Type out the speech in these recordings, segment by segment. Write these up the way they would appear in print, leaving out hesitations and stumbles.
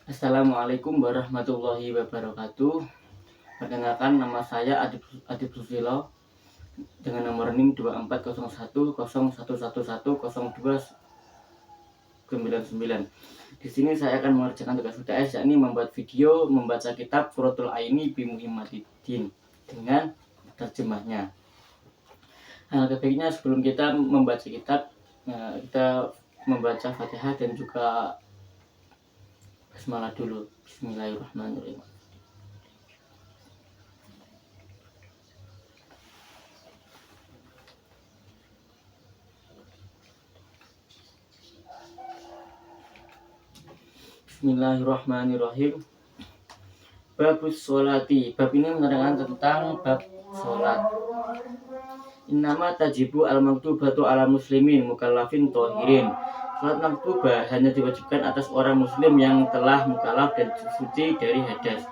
Assalamualaikum warahmatullahi wabarakatuh. Perkenalkan, nama saya Adib Susilo dengan nomor NIM 240101110299. Di sini saya akan mengerjakan tugas UTS, yakni membuat video membaca kitab Qurratul Aini bi Muhammadiddin dengan terjemahnya. Alangkah baiknya sebelum kita membaca kitab, kita membaca Fatihah dan juga basmalah dulu. Bismillahirrahmanirrahim. Bismillahirrahmanirrahim. Babus sholati. Bab ini menerangkan tentang bab sholat. Innama tajibu al-maktubatu ala muslimin mukallafin tohirin. Sholat maktubah hanya diwajibkan atas orang muslim yang telah mukallaf dan suci dari hadas.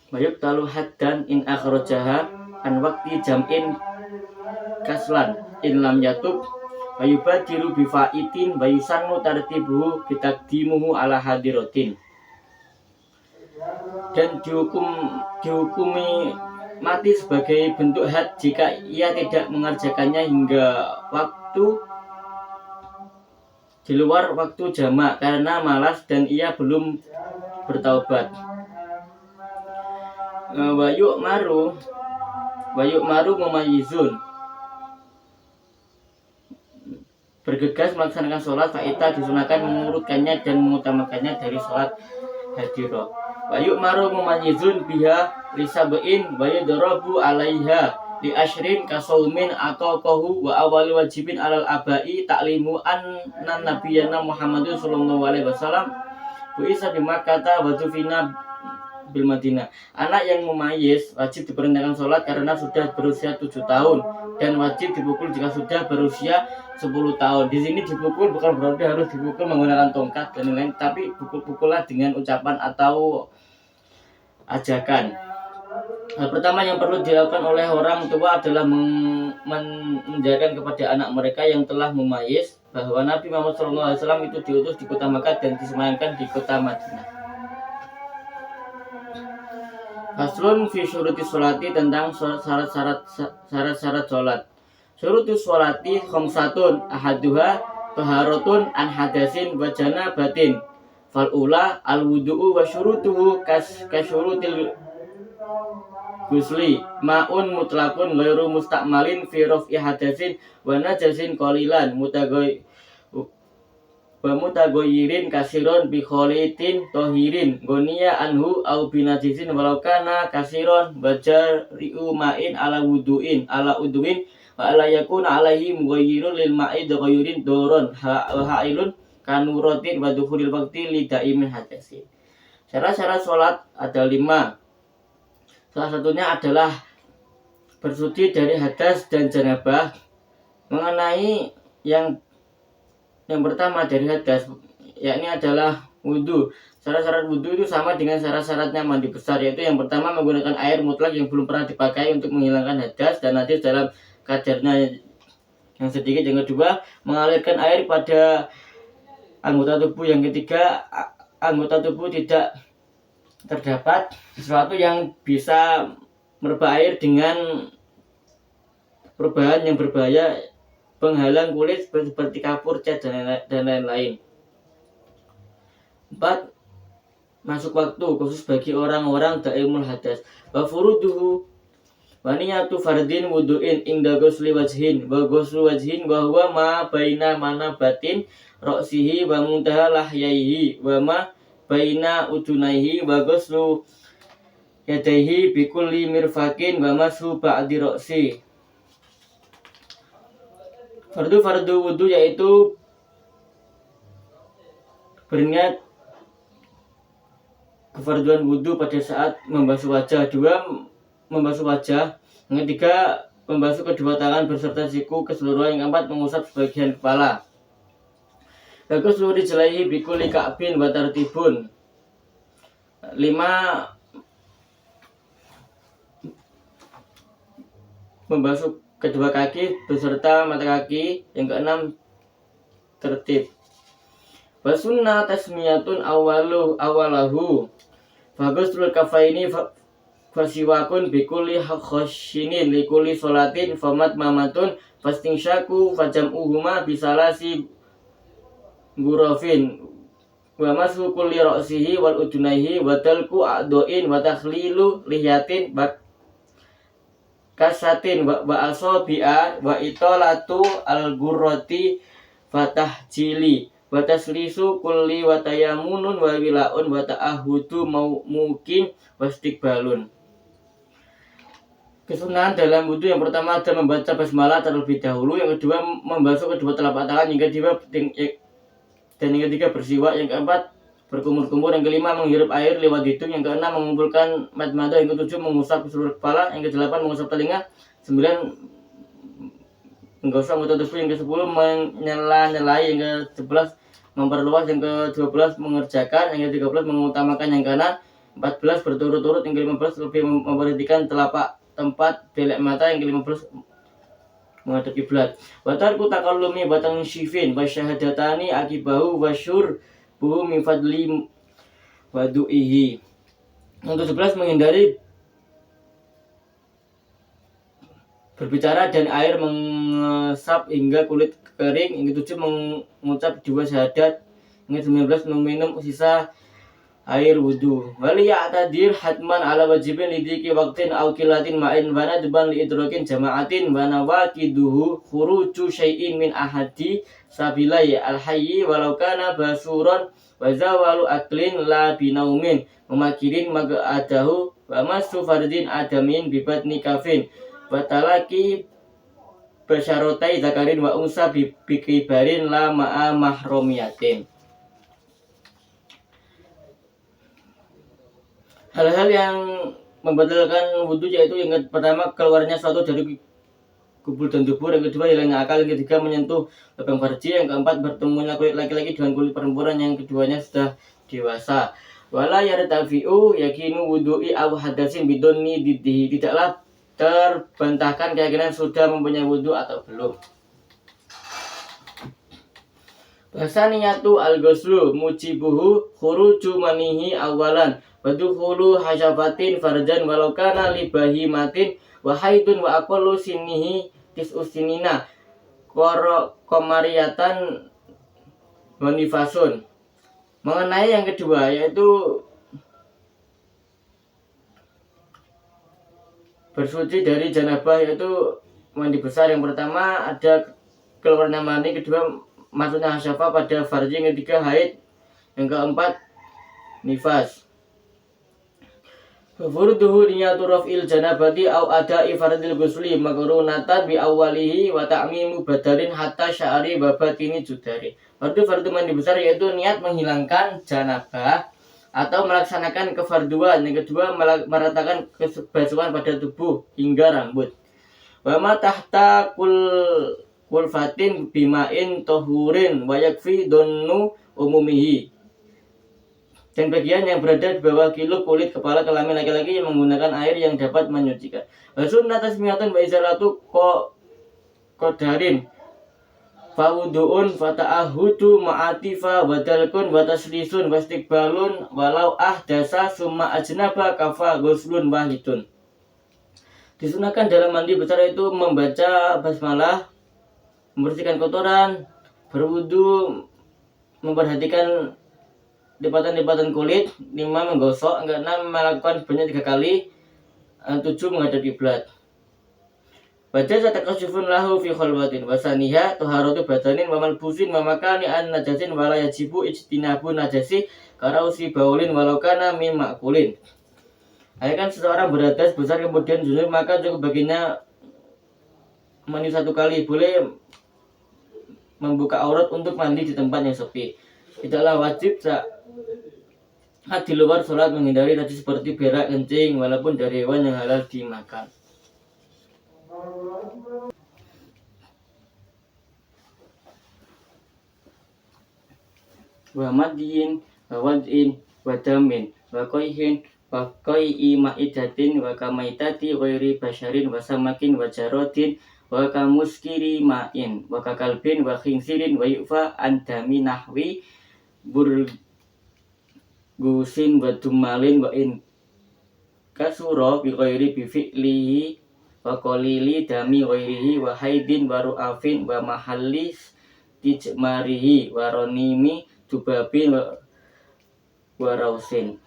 Mayuk talu haddan in akhrajaha an waqti jam'in kaslan in lam yatub wayubadiru bifaitin wayusannu tartibuhu bitakdimuhu ala hadiratin. Dan dihukumi mati sebagai bentuk had jika ia tidak mengerjakannya hingga waktu di luar waktu jamak karena malas dan ia belum bertaubat. Wayuk maru memayizun, bergegas melaksanakan sholat faita disunahkan mengurutkannya dan mengutamakannya dari sholat hadirah. Wayuk maru memayizun biha lisabein wayudorobu alaiha li ashrin kasaumin atau kohu wa awali wajibin alal abai taklimu anna nabiyana Muhammadun sallallahu alaihi wasallam bu'isa bimakkata wa dufina bil Madinah. Anak yang mumayyiz wajib diperintahkan sholat karena sudah berusia 7 tahun dan wajib dipukul jika sudah berusia 10 tahun. Di sini dipukul bukan berarti harus dipukul menggunakan tongkat dan lain-lain, tapi pukul-pukulah dengan ucapan atau ajakan. Hal pertama yang perlu dilakukan oleh orang tua adalah mengajarkan kepada anak mereka yang telah mumayyiz bahwa Nabi Muhammad SAW itu diutus di kota Makkah dan disemayamkan di kota Madinah. Faslun fi syurutis sholati, tentang syarat-syarat sholat. Syurutus sholati khamsatun ahaduha taharatun an hadasin wa janabatin. Fal ula al wudu'u wa syurutuhu kasyurutil gusli ma'un mutlaqun ghairu mustakmalin fi raf'i hadasin wa najasin qalilan mutagoyirin kasiron bi kholitin tohirin goniya anhu au binajisin walau kana kasiron bajari'u ma'in ala uduin wa ala yakuna alaihi mughayirun lil ma'id ghayurin doron ha'ilun kanurotin wa dukhulil waqti li daimin hadasin. Syarat-syarat sholat ada 5. Salah satunya adalah bersuci dari hadas dan janabah. Mengenai yang pertama dari hadas, yakni adalah wudhu. Syarat-syarat wudhu itu sama dengan syarat-syaratnya mandi besar, yaitu yang pertama menggunakan air mutlak yang belum pernah dipakai untuk menghilangkan hadas dan najis dalam kadarnya yang sedikit. Yang kedua, mengalirkan air pada anggota tubuh. Yang ketiga, anggota tubuh tidak terdapat sesuatu yang bisa merebah air dengan perubahan yang berbahaya, penghalang kulit seperti kapur, cat, dan lain-lain. 4. Masuk waktu khusus bagi orang-orang daimul hadas. Wa furuduhu wa niyatu fardin wudu'in inda ghusli wajhin wa ghuslu wajhin wa huwa ma baina manabatin ra'sihi wa muntaha lahyaihi wa ma baina udunaihi wa ghuslu yadaihi bi kulli mirfaqin wa mashu ba'di ra'si. Fardu wudu yaitu berniat kefarduan wudu pada saat membasuh wajah. 2. Membasuh wajah. Yang 3. Membasuh kedua tangan beserta siku keseluruhan. Yang 4. Mengusap sebagian kepala. Bagus seluruh dijelahi bikuli ka'bin wa tartibun. 5. Membasuh kedua kaki beserta mata kaki. Yang 6. Tertib. Wa sunnah tasmiyatun awalahu faguslul kafaini fasiwakun bikulli khoshinin likulli sholatin famat mamatun fastingsyaku fajam'uhuma bisalasi gurafin wa masu kulli ra'sihi wal udunaihi wa talku a'doin wa takhlilu liyatin kasatin wa asobi'a wa itolatu al-gurrati fatahjili wa taslisu kulli wa tayamunun wa wilaun wa ta'ahudu mungkin wa istiqbalun. Kesunahan dalam wudhu yang pertama adalah membaca basmalah terlebih dahulu, yang kedua membasuh kedua telapak tangan, yang ketiga bersiwak, yang keempat berkumur-kumur, yang kelima menghirup air lewat hidung, yang keenam mengumpulkan madmadah, yang ketujuh mengusap seluruh kepala, yang kedelapan mengusap telinga, 9 menggosok anggota tubuh, yang ke-10 menyela-nyelai, yang ke-11 memperluas, yang ke-12 mengerjakan, yang ke-13 mengutamakan yang kanan, 14 berturut-turut, yang ke-15 lebih memperhatikan tempat belek mata, yang ke-15 menghadap kiblat. Wa tarku takallumi wa tanshifin wa syahadatani akibahu wa syurbuhu min fadli wadu'ihi. Yang ke-11 menghindari berbicara dan air mengesap hingga kulit kering. Yang ke-7 mengucap 2 syahadat. Yang ke-19 meminum sisa air wudu. Wali ya'tadir hatman ala wajibin lidiki waqtin aw kilatin ma'in wa nadban li idrokin jama'atin wa nawakiduhu khuruju syai'in min ahadi sabilai al-hayyi walau kana basuron wa zawalu aklin la binaumin memakirin mag'adahu wa masu fardin adamin bibatni kafin wa talaki basyarotai zakarin wa unsa bikibarin la ma'a mahromiyatin. Hal-hal yang membatalkan wudhu yaitu yang pertama keluarnya suatu dari kubur dan dubur, yang kedua hilangnya akal, yang ketiga menyentuh lubang farji, yang keempat bertemunya kulit laki-laki dengan kulit perempuan yang keduanya sudah dewasa. Wala yartafi'u yakinu wudhu'i aw hadasin bidonni didihi, tidaklah terbantahkan keyakinan sudah mempunyai wudhu atau belum. Basaniyatu al-ghuslu mujibuhu khuruju manihi awalan wadukhulu hasyafatin farjan walau kana libahi matin wa haidun wa aqallu sinihi tis'usinina komariatan wa nifasun. Mengenai yang kedua yaitu bersuci dari janabah, yaitu mandi besar. Yang pertama ada keluarnya mani, kedua masuknya hasyafah pada farji, yang ketiga haid, yang keempat nifas. Furduhu niyatu raf'il janabati au ada'i fardil ghusli makrunatan bi awwalihi wa ta'mimu badarin hatta sya'ri wa batini judari. Fardu mandi besar yaitu niat menghilangkan janabah atau melaksanakan kefarduan. Yang kedua meratakan kebasuhan pada tubuh hingga rambut. Wa ma tahta kulfatin bima'in tohurin wa yakfi donnu umumihi. Dan bagian yang berada di bawah kilo kulit kepala kelamin laki-laki yang menggunakan air yang dapat menyucikan. Sunnah tasmiyatun wa izalatu qadarin fawudu'un fata'ahudu ma'atifa wadalkun wataslisun wastiqbalun walau ahdasa summa ajnaba kafa ghuslun wahidun. Disunahkan dalam mandi besar itu membaca basmalah, membersihkan kotoran, berwudu, memperhatikan lipatan-lipatan kulit, 5 menggosok, 6 melakukan sebanyak 3 kali, 7 menghadap kiblat. Baca satakasufun lahu fi khalwatin wasaniha taharatu badanin wa malbusin wa makani an najasin wala yajibu ijtinabu najasi karausi baulin walau kana mim makulin. Kan seseorang berhadas besar kemudian junub, maka cukup baginya mandi 1 kali. Boleh membuka aurat untuk mandi di tempat yang sepi. Tidaklah wajib saat di luar sholat menghindari najis seperti berak, kencing, walaupun dari hewan yang halal dimakan. Wa madyin wa wad'in wa damin wa qayhin wa qay'i ma'idatin wa kamaitati ghairi basyarin wa samakin wa jarodin wa kamuskiri ma'in wa kakalbin wa khinsirin wa yu'fa an dami nahwi burgusin wa dumalin wa in kasura bi ghairi bi fi'lihi wa qalili dami ghairihi wa haidin wa ru'afin wa mahallis tijmarihi wa ronimi dubabin wa rausin.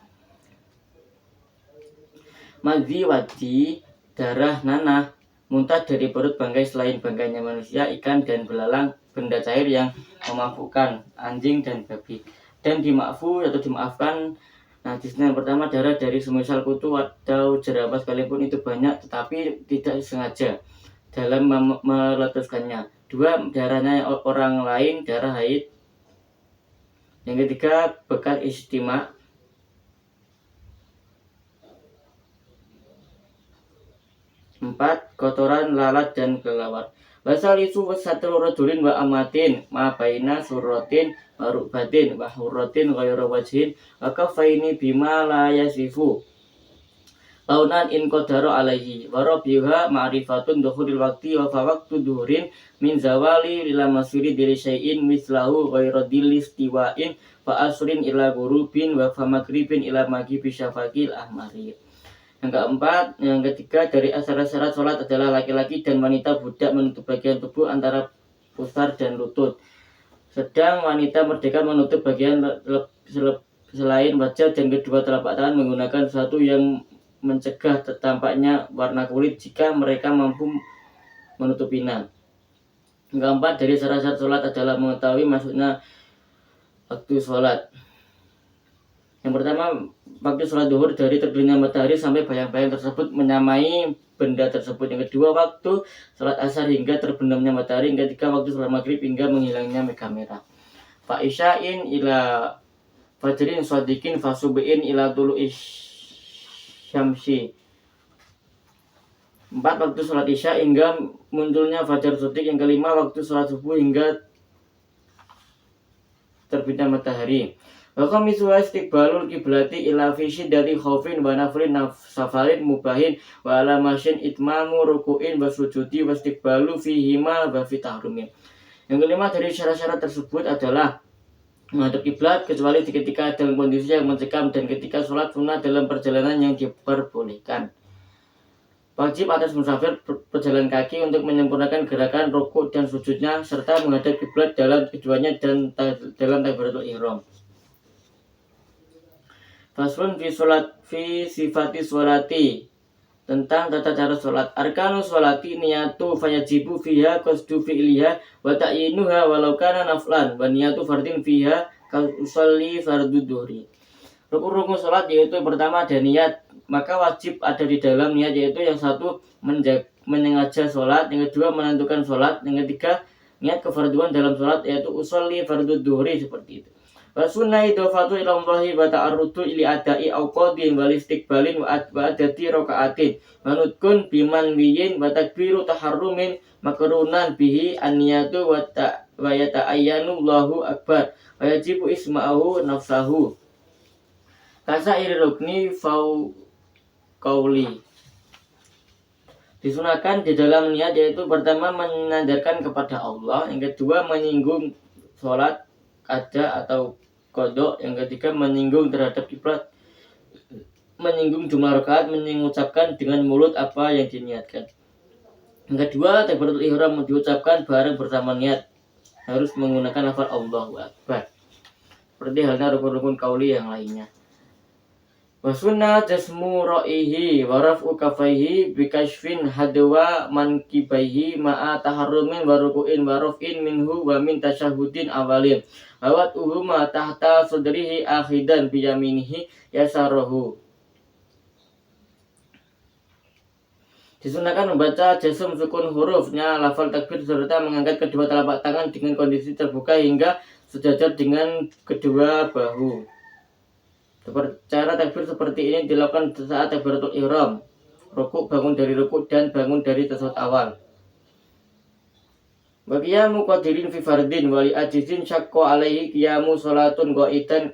Madhi wadi darah nanah muntah dari perut bangkai selain bangkainya manusia, ikan dan belalang, benda cair yang memabukkan, anjing dan babi. Dan dimaafkan najisnya yang pertama darah dari semisal kutu atau jerawat sekalipun itu banyak tetapi tidak sengaja dalam meletuskannya. 2. Darahnya orang lain, darah haid. Yang ketiga bekas istima. 4. Kotoran lalat dan kelelawar. Wasalisu wasatru rajulin wa amatin ma baina surratin wa rukbatin wa hurratin ghairu wajhin wa kafaini bima la yasifu launan in qadara alaihi wa rabiha ma'rifatun duhuril waqti wa fa waqtu duhurin min zawali ila masiri diri syai'in mislahu ghairu dilistiwain fa asrin ila gurubin wa fa magribin ila maghibi syafaqil ahmari. Yang ketiga dari syarat-syarat sholat adalah laki-laki dan wanita budak menutup bagian tubuh antara pusar dan lutut. Sedang wanita merdeka menutup bagian selain wajah dan kedua telapak tangan menggunakan sesuatu yang mencegah tampaknya warna kulit jika mereka mampu menutupinya. Yang keempat dari syarat-syarat sholat adalah mengetahui maksudnya waktu sholat. Yang pertama, waktu sholat duhur dari terbitnya matahari sampai bayang-bayang tersebut menyamai benda tersebut. Yang kedua, waktu sholat asar hingga terbenamnya matahari. Yang ketiga, waktu sholat maghrib hingga menghilangnya mega merah. Fa isya'in ila fajrin shadiqin fasubi'in ila tulu'i syamsi. 4. Waktu sholat isya hingga munculnya fajar shadiq. Yang kelima, waktu sholat subuh hingga terbitnya matahari. Wa khamisu istiqbalul kiblati ila fi syiddati khaufin wa nafrin safarin mubahin wa ala masyin itmamu ruku'in wa sujudi wa istiqbalu fihima wa fi tahrumin. Yang kelima dari syarat-syarat tersebut adalah menghadap kiblat kecuali ketika dalam kondisi yang mencekam dan ketika sholat sunnah dalam perjalanan yang diperbolehkan. Wajib atas musafir berjalan kaki untuk menyempurnakan gerakan rukuk dan sujudnya serta menghadap kiblat dalam keduanya dan dalam takbiratul ihram. Faslun fi sifati sholati, tentang tata cara sholat. Arkanu sholati niyatu fayajibu fiha qasdu fi'liha wa ta'yinuha walau kana naflan wa niyatu fardin fiha ka usolli fardu dhuhri. Rukun-rukun sholat yaitu pertama ada niat, maka wajib ada di dalam niat yaitu yang satu menyengaja sholat, yang kedua menentukan sholat, yang ketiga niat kefarduan dalam sholat yaitu usolli fardu dhuhri seperti itu. Wa sunnah idhofatu ila Allahi wa ta'arrudu ili adai awqadin wal istiqbalin wa adati raka'atin wa nutkun biman wiyin wa takbiru taharrumin makrunan bihi an-niyatu wa yata'ayyanu Allahu akbar wa yajibu isma'ahu nafsahu kasairi rukni fau qauli. Disunahkan di dalam niat yaitu pertama menyandarkan kepada Allah, yang kedua menyinggung sholat qada atau kodok, yang ketiga menyinggung terhadap kiblat, menyinggung jumlah rakaat, mengucapkan dengan mulut apa yang diniatkan. Yang kedua, takbiratul ihram diucapkan bareng bersama niat, harus menggunakan lafaz Allahu Akbar. Seperti halnya rukun-rukun qauli yang lainnya. Wa sunnah jasmu ra'ihi wa raf'u kafaihi bi kashfin hadwa mankibaihi ma'a taharrumin wa ruku'in wa raf'in minhu wa min tasyahudin awalin wa wat'uhu ma tahta sudrihi akhidan bi yaminihi yasarahu. Disunahkan membaca jasm sukun hurufnya lafal takbir serta mengangkat kedua telapak tangan dengan kondisi terbuka hingga sejajar dengan kedua bahu. Cara takbir seperti ini dilakukan saat takbiratul ihram, rukuk, bangun dari rukuk, dan bangun dari tasawuf awal. Wa qiyamu qadirin fi fardin wa li ajizin syaqqa alaihi qiyamu salatun qaidan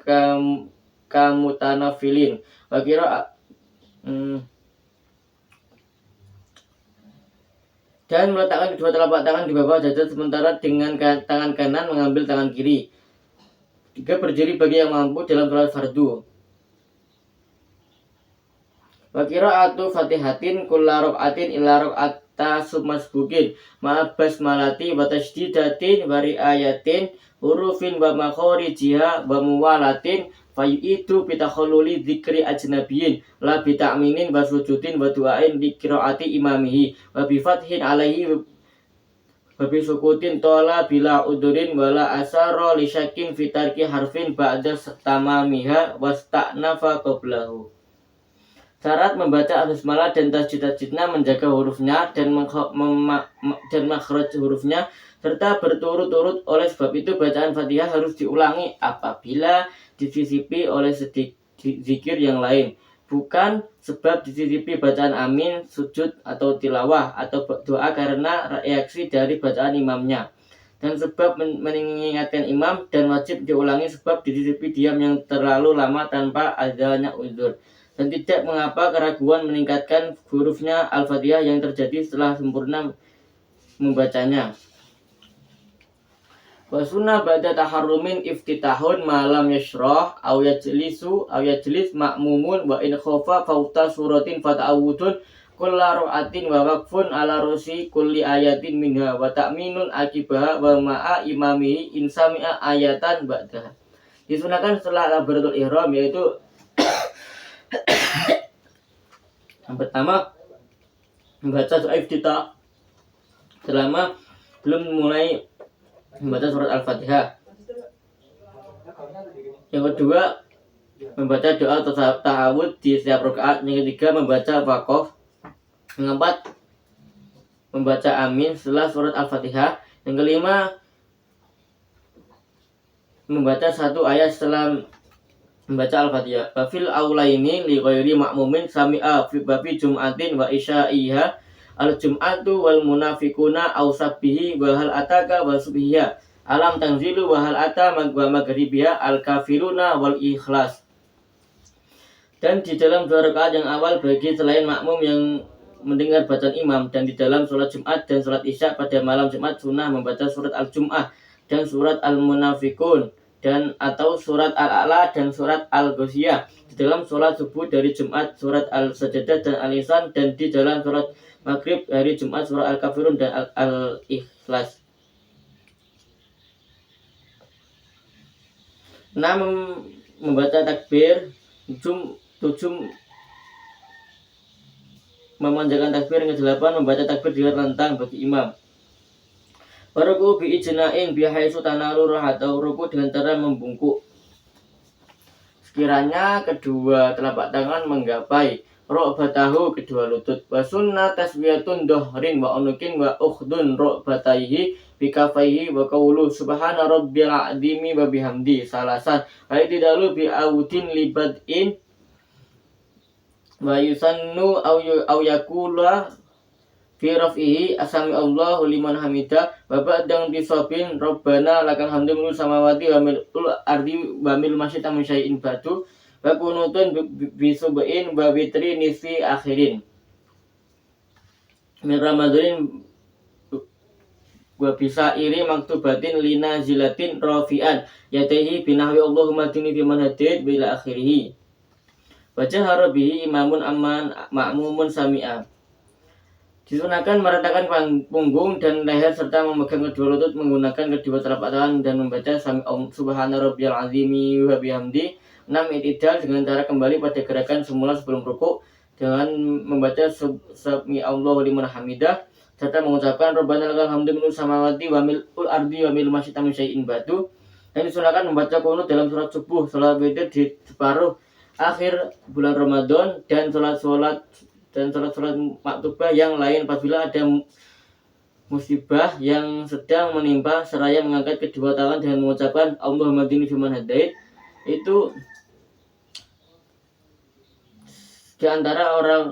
kamutanafilin. Wa qira dan meletakkan kedua telapak tangan di bawah dada sementara dengan tangan kanan mengambil tangan kiri. 3 berdiri bagi yang mampu dalam sholat fardu. Wa qira'atu Fatihatin kulla raka'atin illa raka'ata sumasbukin ma'a basmalati wa tasdidatin wa riayatin hurufin wa makharijiha wa muwalatin fayu'idu bitakhalluli dzikri ajnabiyin la bita'minin wa sujudin wa du'ain li qira'ati imamihi wa bifathin alaihi wa bisukutin tola bila udurin wala asara li syakin fitarki harfin ba'da tamamiha wasta'nafa qablahu. Syarat membaca basmalah dan tasdid-tasdidnya menjaga hurufnya dan makhraj hurufnya serta berturut-turut. Oleh sebab itu bacaan Fatihah harus diulangi apabila disisipi oleh zikir yang lain, bukan sebab disisipi bacaan amin, sujud atau tilawah atau doa karena reaksi dari bacaan imamnya, dan sebab mengingatkan imam, dan wajib diulangi sebab disisipi diam yang terlalu lama tanpa adanya uzur. Dan tidak mengapa keraguan meningkatkan hurufnya Al-Fatihah yang terjadi setelah sempurna membacanya. Wa sunnah ba'da taharrumin iftitahun malam yashrah aw yajlis ma'mumun wa in khofa fauta suratin fata'awudun kulla ru'atin wa waqfun ala rusi kulli ayatin minha wa ta'minun akibaha wa ma'a imamihi insami'a ayatan ba'daha. Disunahkan setelah takbiratul ihram, yaitu yang pertama membaca doa iftitah selama belum mulai membaca surat Al-Fatihah. Yang kedua membaca doa ta'awud di setiap rakaat. Yang ketiga membaca waqaf. Yang keempat membaca amin setelah surat Al-Fatihah. Yang kelima membaca satu ayat setelah membaca Al-Fatihah. Bafil aulaini li ghairi ma'mumin sami'a fi babi jum'atin wa isya'iha al-jum'atu wal munafiquna aw sabbihi wa hal ataka wa subhiya alam tanzilu wa hal ata wa maghribiha al-kafiruna wal ikhlas. Dan di dalam 2 rakaat yang awal bagi selain makmum yang mendengar bacaan imam, dan di dalam sholat Jumat dan sholat Isya pada malam Jumat sunnah membaca surat Al-Jum'ah dan surat Al-Munafiqun dan atau surat Al-A'la dan surat Al-Ghasyiyah. Di dalam sholat subuh dari Jumat surat Al-Sajdah dan Al-Insan, dan di dalam sholat Maghrib hari Jumat surat Al-Kafirun dan Al-Ikhlas. 6. Membaca takbir 7 memanjangkan takbir. Yang 8 membaca takbir dengan lantang bagi imam. Waruku bi ijna'in bihaisu tanalu atau ruku dengan cara membungkuk sekiranya kedua telapak tangan menggapai rokbatahu kedua lutut. Wa sunnah tasbiyatun dohrin wa unukin wa ukhdun rokbataihi bikafaihi wa qawlu subhana rabbil azimi wa bihamdi salasan wa itidalu bi awudin libadin wa yusannu au yakula fi raf'ihi asami Allahu liman hamidah wa ba'dang bisabin rabbana lakal hamdu mil samawati wa mil ardi wa mil masyita min syai'in ba'du wa kunutun bisubain wa witri nisfi akhirin min ramadanin wa bisa iri maktubatin lina zilatin rafi'an yatehi binahwi Allahumma dini biman hadid bila akhirihi wajah harabihi imamun amman ma'mumun sami'a. Disunahkan meratakan punggung dan leher serta memegang kedua lutut menggunakan kedua telapak tangan dan membaca subhana rabbiyal azimi wa bihamdi. 6. I'tidal dengan cara kembali pada gerakan semula sebelum rukuk dengan membaca sami Allahu liman hamidah serta mengucapkan rabbana lakal hamdu mil'us samawati wa mil'ul ardi wa mil'u ma syi'ta min syai'in ba'du. Dan disunahkan membaca qunut dalam surat subuh, salat witir di separuh akhir bulan Ramadan dan salat maktubah yang lain apabila ada musibah yang sedang menimpa, seraya mengangkat kedua tangan dengan mengucapkan Allahumma hdini fiman hadait. Itu di antara orang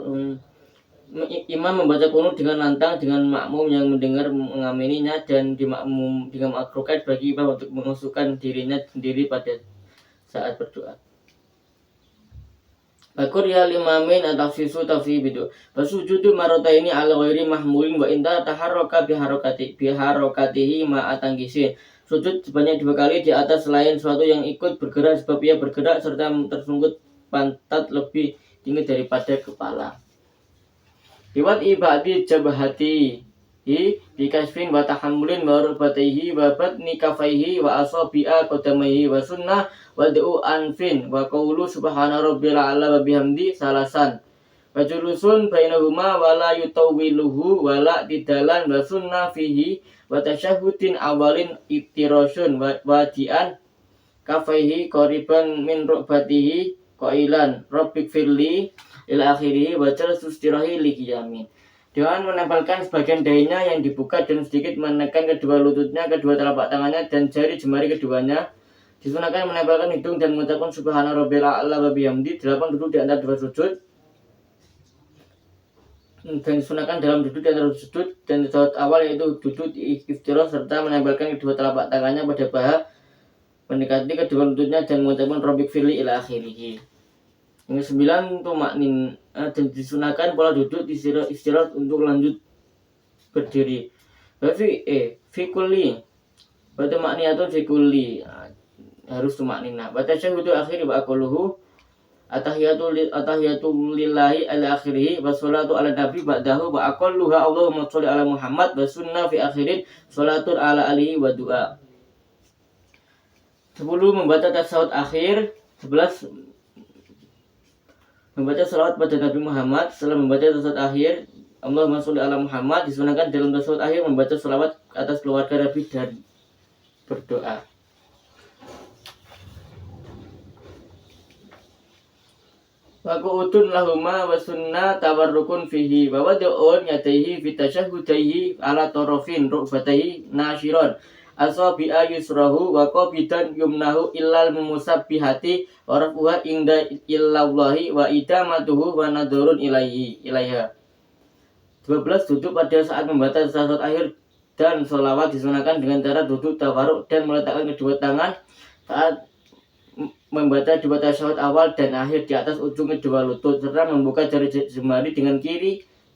imam membaca qunut dengan lantang dengan makmum yang mendengar mengamininya, dan dimakruhkan bagi imam untuk mengusulkan dirinya sendiri pada saat berdoa. Bakur ya limamin ataksisu tafsibidu. Fasujudu marataini ala ghairi mahmulin wa inta taharraka biharokatihi ma'atangkisin. Sujud sebanyak 2 kali di atas selain suatu yang ikut bergerak sebab ia bergerak serta tersunggut pantat lebih tinggi daripada kepala. Liwat ibadi jabahati bi kasfin wa tahammulin wa rubatihi wa batni kafaihi wa asabi'a qadamaihi wa sunnah wa du'u anfin wa qawlu subhana rabbil a'la wa bihamdi salasan wa julusun bainahuma wa la yutawwiluhu wa la tidalan wa sunnah fihi wa tasyahudin awalin iftirasyun wa di'an kafaihi qariban min rubatihi qailan rabbik firli ila akhirih wa jalsustirahi li qiyamin. Dengan menempelkan sebagian dahinya yang dibuka dan sedikit menekan kedua lututnya, kedua telapak tangannya dan jari jemari keduanya. Disunahkan menempelkan hidung dan mengucapkan subhana rabbil a'la wa bihamdi 8 duduk di antara 2 sujud. Dan disunahkan dalam duduk di antara 2 sujud dan saat awal yaitu duduk iftirash serta menempelkan kedua telapak tangannya pada paha, mendekati kedua lututnya dan mengucapkan rabbik firli ila akhirih. Yang 9 tumaknin dan disunahkan pola duduk istirahat untuk lanjut berdiri. Fi kulli wa tumakninatun fi kulli harus tumakninah. Wa tasyahhudu akhir wa aqluhu atahiyatu lillahi ala akhirih wa sholatu ala nabi ba'dahu wa aqalluha Allahumma sholli ala Muhammad wa sunnah fi akhirin sholatun ala alihi wa du'a. 10 membaca tasawuf akhir. 11 membaca salawat pada Nabi Muhammad. Setelah membaca tasawuf akhir Allahumma sholli ala Muhammad, disunahkan dalam tasawuf akhir membaca salawat atas keluarga Nabi dan berdoa. Wa qu'udun lahuma wa sunnah tawarrukun fihi wa wad'un yataihi fi tasyahhudaihi ala tarafin rukbataihi nashiron asabi'a yusrahu wa qabidan yumnahu illal musabbihati wa rafuha inda illallahi wa idamatuhu wa nadurun ilaiha. 12 duduk pada saat membaca tasawuf akhir dan sholawat disunahkan dengan cara duduk tawarruk dan meletakkan kedua tangan saat membaca 2 tasawuf awal dan akhir di atas ujung kedua lutut serta membuka jari jemari dengan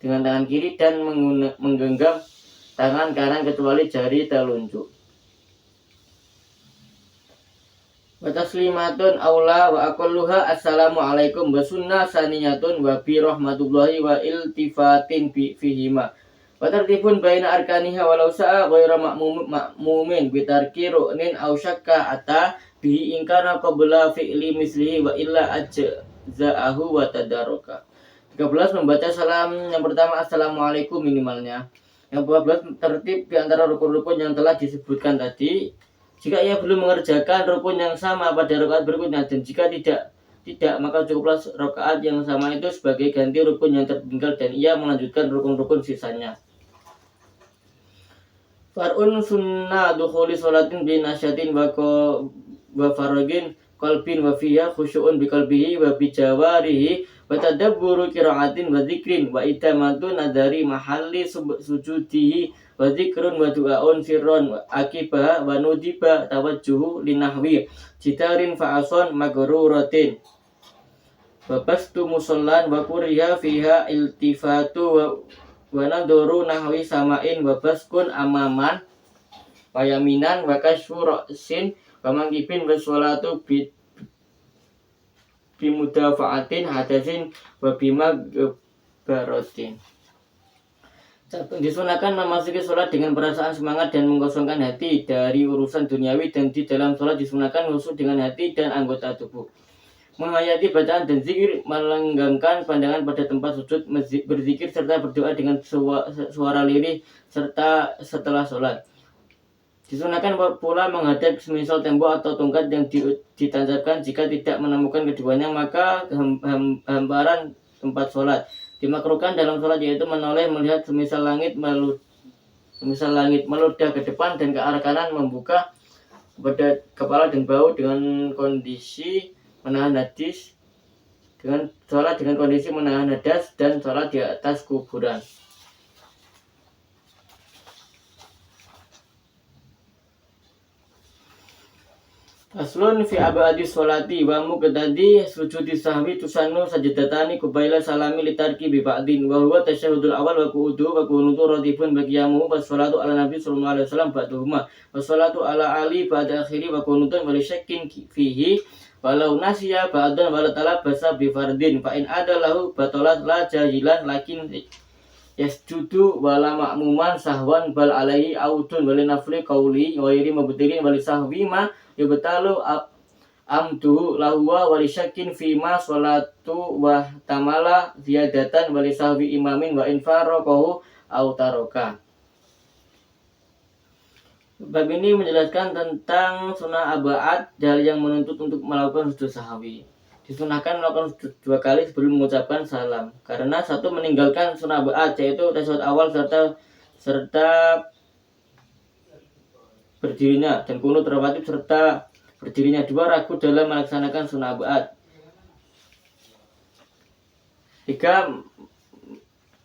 tangan kiri dan menggenggam tangan kanan kecuali jari telunjuk. Wa taslimatun aula wa aqalluha assalamu alaikum wa sunnah saniyatun wa bi rahmatullahi wa iltifatin fihima wa tartibun baina arkaniha walau sa'a ghairu ma'mumin bi tarki ru'nin aw syakka ata bihi in kana qabla fi'li mislihi wa illa ajza'ahu wa tadarruka. 13 membaca salam yang pertama assalamualaikum minimalnya. Yang 12 tertib di antara rukun-rukun yang telah disebutkan tadi. Jika ia belum mengerjakan rukun yang sama pada rakaat berikutnya dan jika tidak maka cukuplah rakaat yang sama itu sebagai ganti rukun yang tertinggal dan ia melanjutkan rukun-rukun sisanya. Far'un sunnah dukhuli sholatin bi nasyatin wa faragin qalbin wa fiha khusyu'un bi qalbihi wa bi jawarihi wa tadabburu qira'atin wa dzikrin wa itamatu nadari mahalli sujudihi wa dzikrun wa du'aun sirron akibah wa nudiba tawajjuhu linahwi jitarin fa'ason magruratin wa bastu musallan wa kuriha fiha iltifatu wa naduru nahwi samain wa baskun amaman wa yaminan wa kashfu ra'sin wa mangkibin wa sholatu bimudafa'atin hadasin wa bimagbarotin. Disunahkan memasuki sholat dengan perasaan semangat dan mengosongkan hati dari urusan duniawi dan di dalam sholat disunahkan khusyuk dengan hati dan anggota tubuh. Menghayati bacaan dan zikir, melenggangkan pandangan pada tempat sujud, berzikir serta berdoa dengan suara lirih serta setelah sholat. Disunahkan pula menghadap semisal tembok atau tongkat yang ditancapkan. Jika tidak menemukan keduanya maka hamparan tempat sholat. Dimakruhkan dalam sholat yaitu menoleh melihat semisal langit meludah ke depan dan ke arah kanan, membuka pada kepala dan bahu dengan kondisi menahan hadas dan sholat di atas kuburan. Faslun fi abadi sholati wa muqtadi sujudi sahwi tusannu sajadatani kubaila salami litarki bi ba'din wa huwa tasyahudul awal wa qu'udu wa qunutu radifun baqiyamu wa sholatu ala nabi sallallahu alaihi wasallam ba'duhuma wa sholatu ala ali ba'da akhiri wa qunutun wa lisyakkin fihi walau nasiya ba'dan wa talabasa bi fardin fa in ada lahu batalat la jahilan lakin yasjudu wala ma'muman sahwan bal alaihi audun wali nafli qawli wa yiri mubtilin wali sahwi ma yubtalu amduhu lahuwa wali syakin fima sholatu wa tamala ziyadatan wali sahwi imamin wa infarokohu au taroka. Bab ini menjelaskan tentang sunnah aba'ad, hal yang menuntut untuk melakukan sujud sahwi. Disunahkan melakukan sujud 2 kali sebelum mengucapkan salam, karena satu meninggalkan sunnah aba'ad, yaitu tasyahud awal serta berdirinya, dan kunut rawatib serta berdirinya. 2 ragu dalam melaksanakan sunnah aba'ad. 3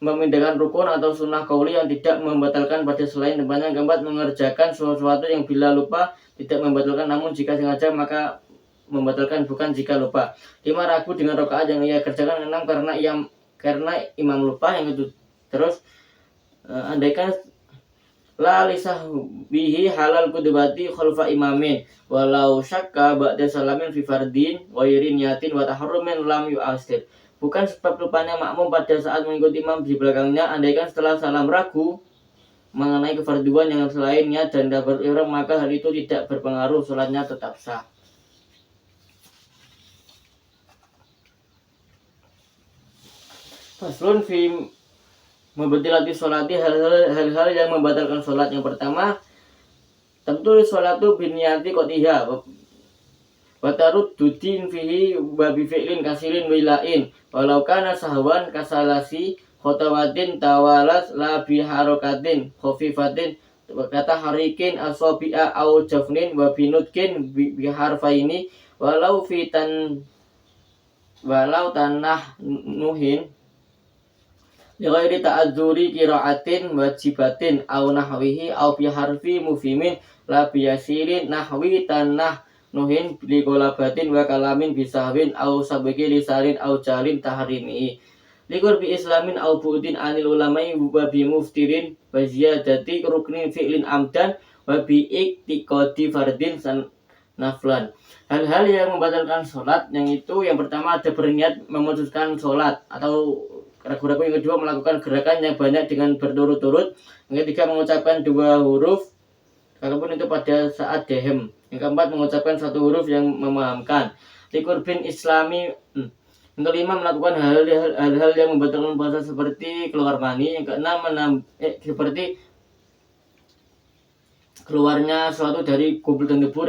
memindahkan rukun atau sunnah qauli yang tidak membatalkan pada selain tempatnya. 4 mengerjakan sesuatu yang bila lupa tidak membatalkan, namun jika sengaja maka membatalkan, bukan jika lupa. 5 ragu dengan rakaat yang ia kerjakan. 6 karena imam lupa. Yang itu terus andaikan la lisahbihi halal kudubati khalfa imamin walau syakka ba'da salamin fi fardin wa yirin yatin wa taharrumin lam yu'asir. Bukan sebab lupanya makmum pada saat mengikuti imam di belakangnya, andaikan setelah salam ragu mengenai kefarduan yang selainnya dan tidak berirham, maka hal itu tidak berpengaruh, sholatnya tetap sah. Faslun fi mubtilati sholati, hal-hal yang membatalkan sholat. Yang pertama, tentu sholatu biniyati qotiha watarud dudin fihi babi fi'lin kasirin wilain walau kana sahwan kasalasi khotawatin tawalas la biharokatin khofifatin kata harikin asobi'a au jafnin wa binutkin biharfaini walau tanah nuhin lighairi ta'adzuri qira'atin wajibatin au nahwihi au biharfi mufimin la biyasirin nahwi tanah nuhin bili golabatin wa kalamin bisahwin au sabiki lisarin au jalin taharimi likur bi islamin au bu'din anil ulamai wa bi muftirin wa ziyadati ruknin fi'lin amdan wa bi iktiqadi fardin naflan. Hal-hal yang membatalkan sholat, yang itu yang pertama ada berniat memutuskan sholat, atau ragu-ragu. Yang kedua melakukan gerakan yang banyak dengan berturut-turut. Yang ketiga mengucapkan 2 huruf walaupun itu pada saat dehem. Yang keempat mengucapkan 1 huruf yang memahamkan. Likur bin islami. Yang kelima melakukan hal-hal yang membatalkan puasa seperti keluar mani. Yang keenam seperti keluarnya suatu dari kumpul dan debu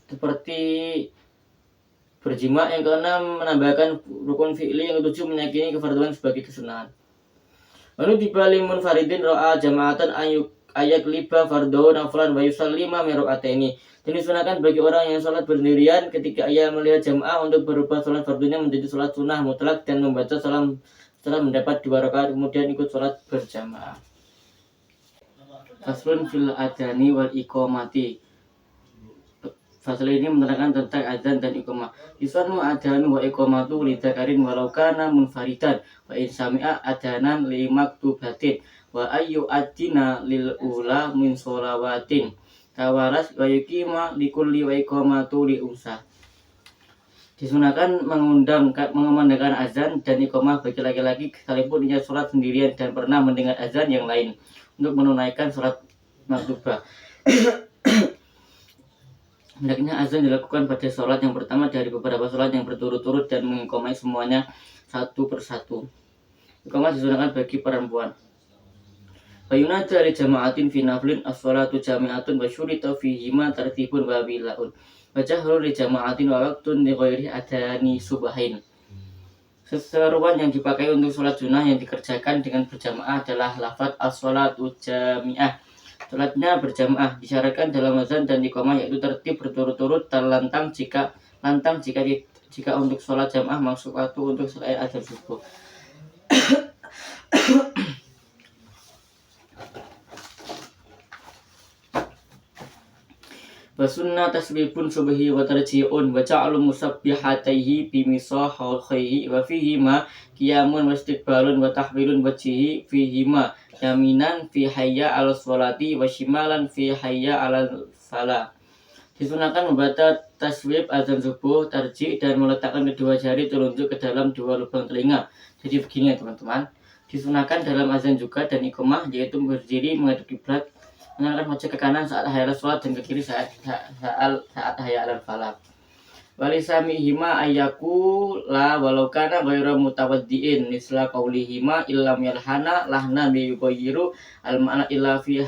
seperti berjima. Yang keenam menambahkan rukun fi'li. Yang ketujuh meyakini kefarduan sebagai kesunahan. Lalu dibalik munfaridin ro'a jama'atan ayak liba fardo naflan wa yusallima miro'ateni. Dan disunahkan bagi orang yang sholat berdirian ketika ia melihat jamaah untuk berubah sholat fardunya menjadi sholat sunnah mutlak dan membaca salam setelah mendapat 2 rakaat, kemudian ikut sholat berjamaah. Faslun fil adani wal iqamati. Fasal ini menerangkan tentang adzan dan iqamah. Yusanu adanu wa iqamatu lidzakarin walau kana munfaridan wa in sami'a adanan li maktubatin wa ayyu adina lil ula min sholawatin tawaras wa yuqima likulli wa iqamatu li unsa. Disunahkan mengumandangkan azan dan iqamah bagi laki-laki sekalipun ia sholat sendirian dan pernah mendengar azan yang lain untuk menunaikan sholat maktubah. Hendaknya azan dilakukan pada sholat yang pertama dari beberapa sholat yang berturut-turut dan mengiqamah semuanya satu persatu. Iqamah disunahkan bagi perempuan. Bayuna dari jama'atin fi naflin as-sholatu jami'atun wa syurita fihima tartibun wa bilaun wa jahrun li jama'atin wa waktun li ghairi adani subahin. Seseruan yang dipakai untuk sholat sunnah yang dikerjakan dengan berjamaah adalah lafaz as-sholatu jami'ah. Sholatnya berjamaah disyaratkan dalam azan dan iqamah, yaitu tertib berturut-turut terlantang jika untuk sholat jamaah masuk waktu untuk selain azan subuh. Wa sunnah tasbihun subhi wa tarji'un wa ja'alu musabbihataihi bi misahkhaihi wa fihi ma qiyamun wa istiqbalun wa tahwilun wajhihi fihi ma yaminan fi hayya 'ala sholati wa shimalan fi hayya 'ala falah. Disunahkan membaca tasbih azan subuh, tarji' dan meletakkan kedua jari telunjuk ke dalam dua lubang telinga. Jadi begini ya teman-teman. Disunahkan dalam azan juga dan iqamah, yaitu berdiri menghadap kiblat, mengarahkan wajah ke kanan saat hayya 'ala sholat dan ke kiri saat hayya 'alal falah. Walisamihima ayyaku la walau kana ghairu mutawaddiin misla qaulihima illam yalhana lahna bi yughayyiru al ma'na illa fi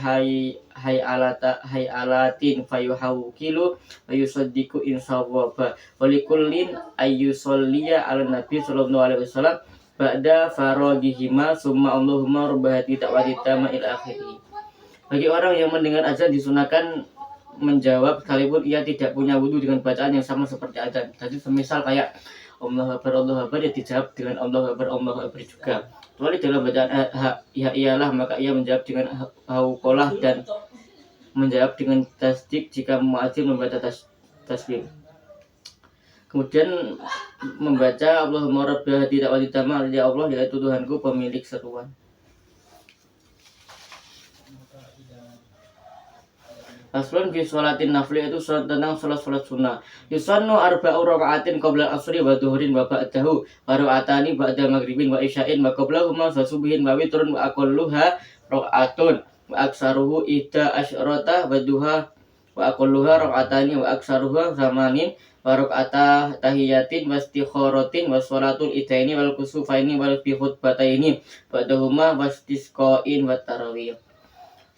hayalatin fayuhawkilu wa yusaddiqu insawaba walikullin ayyusalliya ala nabi sallallahu alaihi wasallam ba'da faragihima summa Allahumma rabbahati ta'wati tama ila akhirih. Bagi orang yang mendengar azan disunahkan menjawab sekalipun ia tidak punya wudhu dengan bacaan yang sama seperti azan. Jadi semisal kayak Allahu Akbar ya dijawab dengan Allahu Akbar juga. Kecuali dalam bacaan ya iyalah, maka ia menjawab dengan hauqalah dan menjawab dengan tasdik jika muadzin membaca tasbih. Kemudian membaca Allahumma rabbi hadi da'wati tamma, ya Allah yaitu Tuhanku pemilik seruan. Aslun fi sholatin nafli itu tentang sholat sunnah. Yusannu arba'u raka'atin qabla asri wa dhuhrin wa ba'dahu wa raka'atani ba'da maghribin wa isya'in wa qablahuma wa subuhin wa witrun wa aqalluha raka'atun wa aksaruhu ida asyrata wa duha wa aqalluha raka'atani wa aksaruha zamanin wa raka'ata tahiyatin wa istikharatin wa sholatul idaini wal kusufaini wal fi khutbataini ba'dahuma wa istisqain wa tarawih.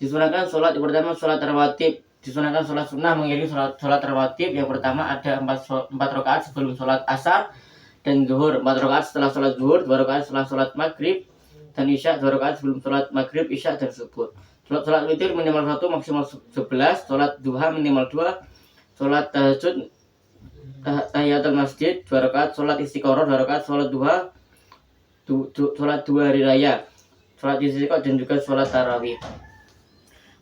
Disunahkan sholat yang pertama sholat rawatib. Disunahkan sholat sunnah mengiringi sholat rawatib. Yang pertama ada 4 rakaat sebelum sholat asar dan zuhur, 4 rakaat setelah sholat zuhur, 2 rakaat setelah sholat maghrib dan isya, 2 rakaat sebelum sholat maghrib, isya dan subuh. Sholat witir minimal 1 maksimal 11, sholat duha minimal 2, sholat tahajud tahiyatul masjid 2 rakaat, sholat istiqoroh 2 rakaat, sholat duha sholat 2 hari raya, sholat istiqoroh dan juga sholat tarawih.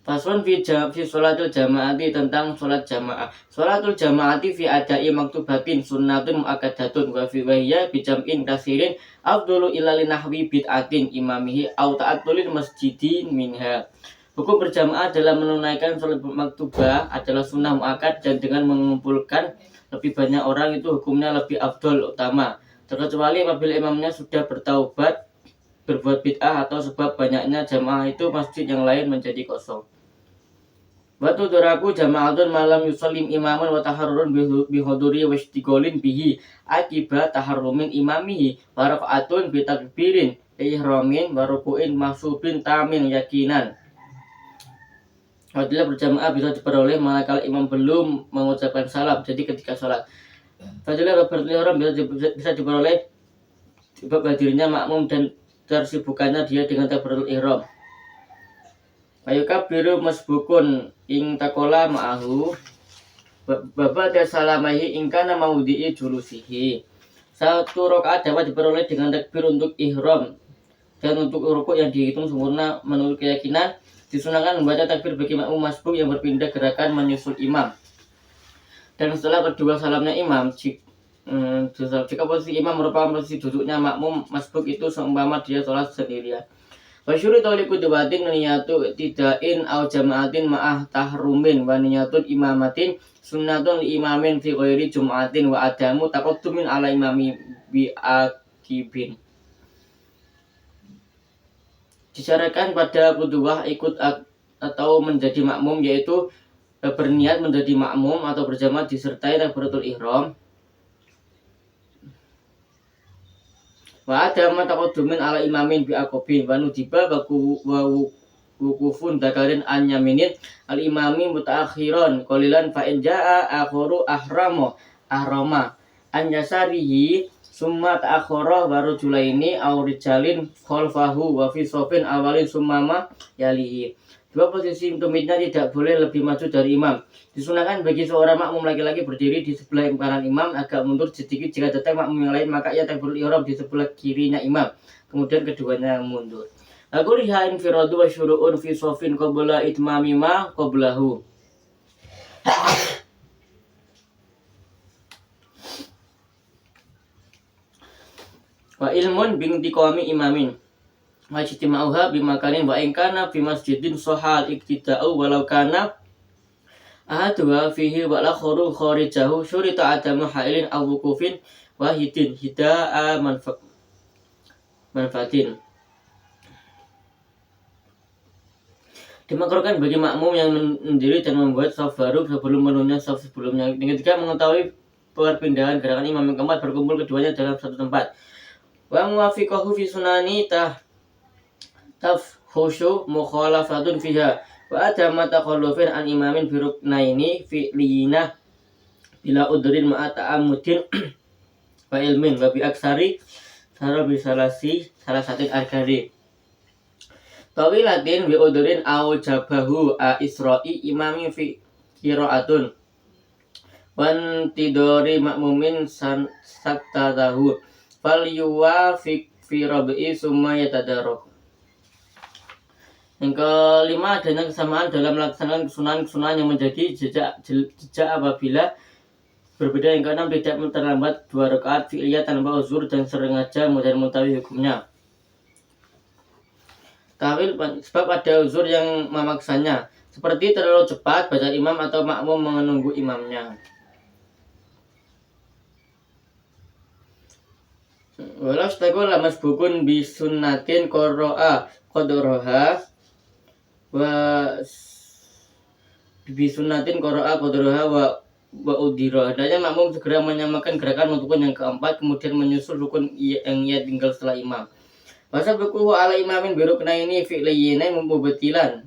Faslun fi sholatul jamaati tentang sholat jamaah. Sholatul jamaati fi adai maktubatin sunnatun muakkadatun wa fi wahya bi jam'in kasirin afdhalu illa linahwi bid'atin imamihi au ta'attulil masjidin minha. Hukum berjamaah dalam menunaikan sholat maktubah adalah sunnah muakkad dan dengan mengumpulkan lebih banyak orang itu hukumnya lebih afdol utama. Terkecuali apabila imamnya sudah bertaubat berbuat bid'ah atau sebab banyaknya jamaah itu masjid yang lain menjadi kosong. Watu duraku jama'atun malam yusallim imaman wa taharrurun bihuduri wa istiqolin bihi akibat taharrumin imamihi wa rafa'atun bitakbirin ihramin wa ruku'in mahsubin tamin yakinan. Apabila berjamaah bisa diperoleh manakala imam belum mengucapkan salam, jadi ketika sholat. Apabila berihram bisa diperoleh sebab hadirnya makmum dan tersibukannya dia dengan takbiratul ihram. Ayuka biru masbukun ing takola ma'ahu babada salamahi ingkana maudhi'i julusihi. 1 rakaat dapat diperoleh dengan takbir untuk ihram dan untuk rukuk yang dihitung sempurna menurut keyakinan. Disunahkan membaca takbir bagi makmum masbuk yang berpindah gerakan menyusul imam. Dan setelah kedua salamnya imam, jika posisi imam merupakan posisi duduknya makmum masbuk itu seumpama dia sholat sendirian. Wasyuri tauliku dewatin niyatu tidain au jamaatin ma'ah tahrumin wa niyatun imamatin sunnatun li imamin fi ghairi jum'atin wa adamu taqaddumin ala imami bi akibin. Disyaratkan pada kuduwah ikut atau menjadi makmum, yaitu berniat menjadi makmum atau berjamaah disertai takbiratul ihram. Wa adama taqaddumin ala imamin bi aqobin wa nudiba wa wukufun dakarin an yaminin al imami mutaakhiran qalilan fa in jaa akharu ahrama an yasarihi summa ta'akhara wa rajulaini aw rijalin khalfahu wa fi safin awalin summama yalihi. Dua posisi tumitnya tidak boleh lebih maju dari imam. Disunahkan bagi seorang makmum laki-laki berdiri di sebelah kanan imam, agak mundur sedikit jika datang makmum yang lain, maka ia takbiratul ihram di sebelah kirinya imam. Kemudian keduanya mundur. Aku riha infiradu wa syuru'un fi safin qabla itmami ma qablahu. wa ilmun bintiqami imamin wa ijtima'uha bimakanin wa in kana fi masjidin sohal iktida'u walau kana ahaduha fihi wa lakhoru khorijahu syurita adamu hailin aw wukufin wahidin hida'a manfaatin. Dimakruhkan bagi makmum yang mendiri dan membuat shaf baru sebelum menurunnya shaf sebelumnya. Yang ketiga, mengetahui perpindahan gerakan imam yang keempat, berkumpul keduanya dalam satu tempat. Wa muwafiqahu fi sunani tafhushu mukhalafatun fiha wa adama takhallufin an imamin biruknaini fi'liyina bila udrin ma'a ta'amudin wa ilmin wa bi aksari sara bisalasi salah satu arkari tawilatin bi udrin au jabahu a isra'i imami fi qiraatun wan tidori makmumin saktatahu fal yuwafiq fi rabi'i summa yatadarok. Yang kelima, adanya kesamaan dalam melaksanakan kesunahan yang menjadi jejak apabila berbeda. Yang keenam, tidak terlambat 2 rakaat fi'liyah tanpa uzur dan sengaja dan mengetahui hukumnya. Tawil, sebab ada uzur yang memaksanya, seperti terlalu cepat baca imam atau makmum menunggu imamnya. Walau setagol lamas bukun bisunnatin qoro'a qadroha wa bisunatin qoro'a qadroha wa udhiro. Hendaknya makmum segera menyamakan gerakan untuk rukun yang keempat, kemudian menyusul rukun yang ia tinggal setelah imam. Wasabukuhu ala imamin biruknaini fi'liyina mubatilun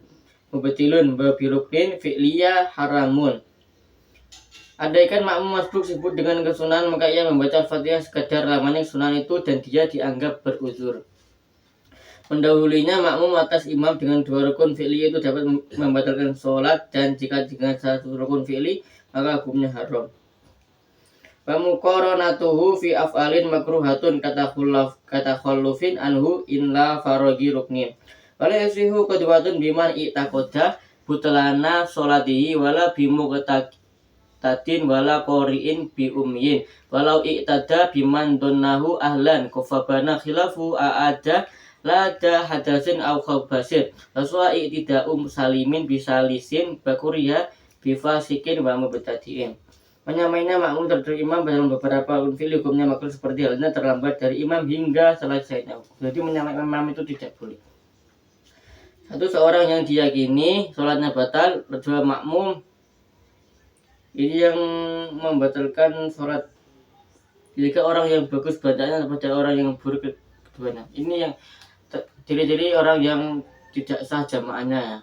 wa biruknin fi'liya haramun. Andaikan makmum masbuk sibuk dengan kesunahan, maka ia membaca Al-Fatihah sekadar lamanya kesunahan itu dan dia dianggap beruzur. Mendahulunya makmum atas imam dengan 2 rukun fi'li itu dapat membatalkan sholat, dan jika dengan 1 rukun fi'li maka hukumnya haram. Pamuqaranatuhu fi af'alin makruhatun katakhallufin anhu illa faragi ruknin. Wala yasihu qadwatun biman i'taqada butlana sholatihi wala bimuqtadin wala qori'in bi umyin walau i'tada biman donnahu ahlan kufabana khilafu a'ada lada hadasin au khabasin raswa i'tida'um salimin bisalisin bakuriya bifasikin wa mubtadi'in. Menyamainya makmum terhadap imam dalam beberapa unfil hukumnya makruh, seperti halnya terlambat dari imam hingga selesainya. Jadi menyamai imam itu tidak boleh. 1, seorang yang diyakini sholatnya batal, 2, makmum ini yang membatalkan sholat. 3, orang yang bagus bacaannya pada orang yang buruk keduanya. Ini yang ciri-ciri orang yang tidak sah jamaahnya ya.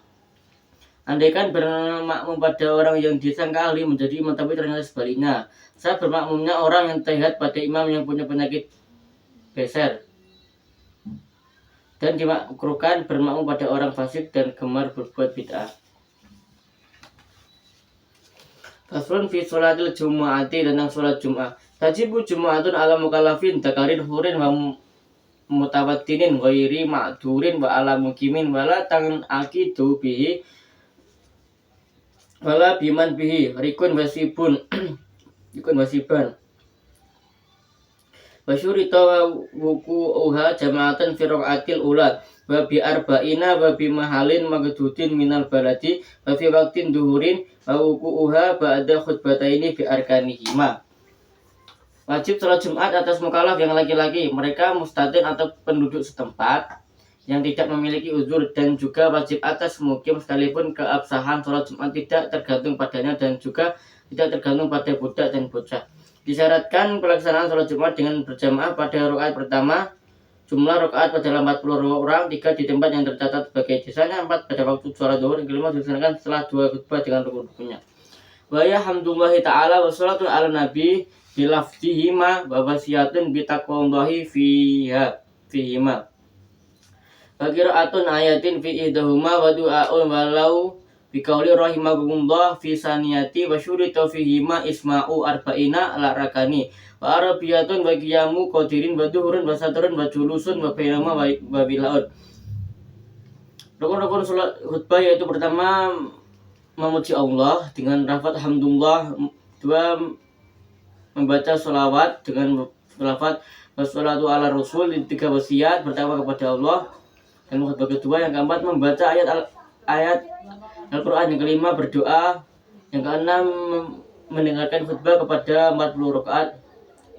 Andaikan bermakmum pada orang yang disangka ahli menjadi imam, tapi ternyata sebaliknya. Saya bermakmumnya orang yang terlihat pada imam yang punya penyakit beser, dan dimakruhkan bermakmum pada orang fasik dan gemar berbuat bid'ah. Faslun fi sholatil jumu'ati, tentang sholat Jum'ah. Tajibu jumu'atun ala mukallafin dakarin hurin wa mutawattinin ghairi ma'durin wa ala mukimin wala tangan akidu bihi wala biman bihi rikun wasibun rikun wasiban wasyurita wuku'uha jama'atan fi raqatil ula wa bi arba'ina wa bi mahalin magdudin minal baladi wa fi waqtin duhurin wa wuku'uha ba'da khutbataini bi arkanihima. Wajib sholat Jumat atas mukallaf yang laki-laki, mereka mustadin atau penduduk setempat yang tidak memiliki uzur, dan juga wajib atas mukim sekalipun keabsahan sholat Jumat tidak tergantung padanya dan juga tidak tergantung pada budak dan bocah. Disyaratkan pelaksanaan sholat Jumat dengan berjamaah pada rakaat pertama, jumlah rakaat adalah 40 orang, 3 di tempat yang tercatat sebagai desanya, 4 pada waktu sholat zuhur, yang kelima dilaksanakan setelah 2 khutbah dengan rukun-rukunnya. Wa ya hamdulillahi ta'ala wa sholatu ala nabi bilafdihima wa wasiyatun bitaqwallahi fihima. Qira'atun ayatin fi ihdahuma wa du'a'un walau biqauli rahimakumullah fi saniyati wa syurita fihima isma'u arba'ina ala rakani wa arabiyatun wa qiyamu qadirin wa duhurun wa satrun wa julusun wa bainama wa bilaun. Rukun-rukun salat khutbah yaitu pertama memuji Allah dengan lafaz hamdulillah, 2 membaca sholawat dengan lafaz wassalatu ala rasul, 3 wasiat bertakwa kepada Allah, dan khutbah kedua. Yang keempat membaca ayat Al-Quran. Yang kelima berdoa. Yang keenam mendengarkan khutbah kepada 40 rakaat,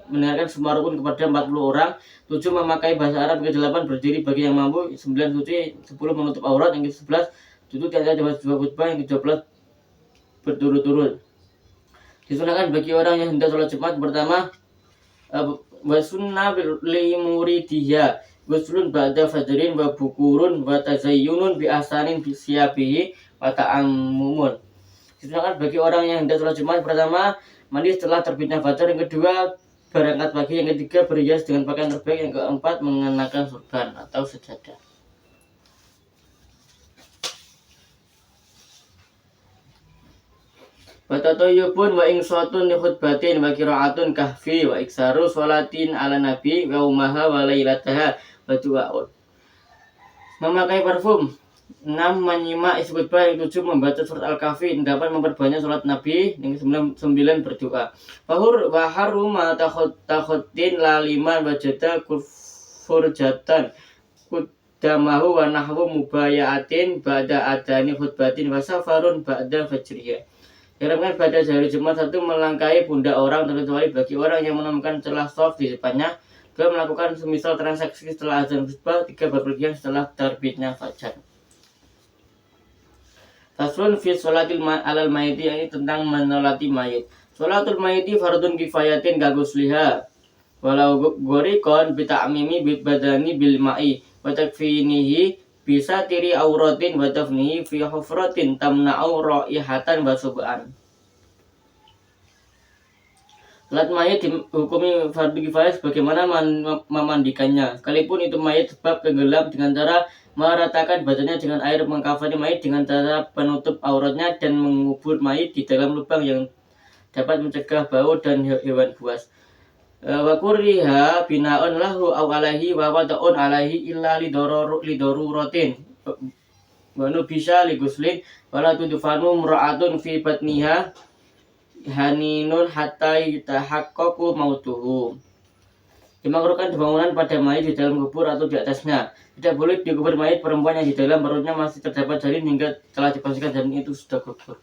mendengarkan semua rukun kepada 40 orang. 7 memakai bahasa Arab. Yang ke-8 berdiri bagi yang mampu. 9 suci. 10 menutup aurat. Yang ke-11 duduk di atas dua khutbah. Yang ke-12 berturut-turut. Disunahkan bagi orang yang hendak sholat Jumat pertama wasunnah li muridiha guslun ba'da fajrin wa bukurun wa tazayyunun bi ahsanin bi siyabihi wa ta'ammumun. Disunahkan bagi orang yang hendak sholat Jumat pertama mandi setelah terbitnya fajar. Yang kedua berangkat pagi. Yang ketiga berhias dengan pakaian terbaik. Yang keempat mengenakan sorban atau sejadah. Watatoyubun wa ingsuatun li khutbatin wa qira'atun kahfi wa iksaru sholatin ala nabi wa umaha wa lailataha wa du'aun. Memakai parfum. 6 menyimak isi khutbah. Yang 7 membaca surat Al-Kahfi. 8 memperbanyak sholat nabi. Yang 9 berdoa. Wa haruma takhutin laliman wajada kufurjatan kudamahu wa nahwu mubayaatin ba'da adani khutbatin wa safarun ba'da fajriyah. Diharapkan pada hari Jumat 1 melangkahi pundak orang, terkecuali bagi orang yang menemukan celah soft di depannya. 2 melakukan semisal transaksi setelah azan khutbah. 3 berpergian setelah terbitnya fajar. Faslun fi sholatil alal mayiti, ini tentang menolati mayit. Sholatul mayiti fardun kifayatin kagusliha walau gorikon bita'mimi badani bil ma'i wa takfinihi bisa tiri auratin wa tafnihi fi hufratin tamna'u ra'ihatan wa sub'an. Salat mayit dihukumi fardu kifayah sebagaimana memandikannya, sekalipun itu mayit sebab tenggelam, dengan cara meratakan badannya dengan air, mengkafani mayit dengan cara penutup auratnya, dan mengubur mayit di dalam lubang yang dapat mencegah bau dan hewan buas. Wa kuriha binaun lahu aw alaihi wa wada'un alaihi illa lidoruratin wa nubisha liguslin wala tudfanu mura'atun fi batniha haninun hatta yatahaqqaqu mautuhu. Dimakruhkan bangunan pada mayit di dalam kubur atau di atasnya. Tidak boleh dikubur mayit perempuan yang di dalam perutnya masih terdapat janin hingga telah dipastikan janin itu sudah gugur.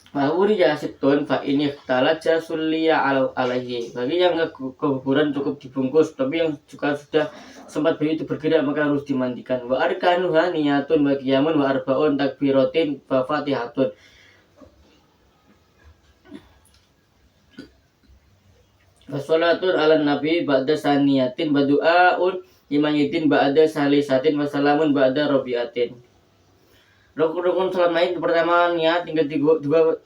Bahuri jasitun fa ini talaja sulliya alaihi. Bagi yang kekuburan cukup dibungkus, tapi yang juga sudah sempat bayi itu bergerak maka harus dimandikan. Wa arkanuha niyatun wa qiyamun wa arba'un takbiratin wa fatihatun. Wassalatun ala nabi ba'da saniyatin wa du'aun limayitin ba'da salisatin wa salamun ba'da rabiatin. Rukun salat mayit pertama niat, yang kedua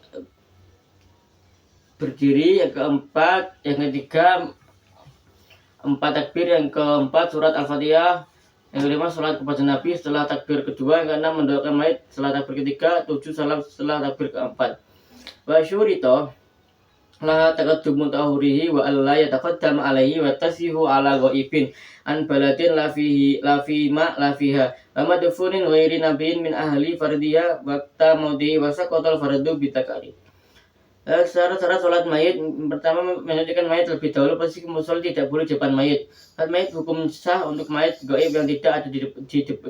berdiri, yang keempat, yang ketiga 4 takbir, yang keempat surat Al-Fatihah, yang kelima salat kepada Nabi setelah takbir kedua, yang keenam mendoakan mayit setelah takbir ketiga, 7 salam setelah takbir keempat. Wa syurito la taqaddumu tahurihi wa alla yataqaddam alaihi wa tasihu ala ghaibin an baladin la fihi ma la fiha wa madfunin ghairi nabiyin min ahli fardiya waqta maudi wa saqatal fardu bitakari. Syarat-syarat salat mayit pertama, menjadikan mayit lebih dahulu posisi musolli, tidak boleh di depan mayit. Salat mayit hukum sah untuk mayit gaib yang tidak ada di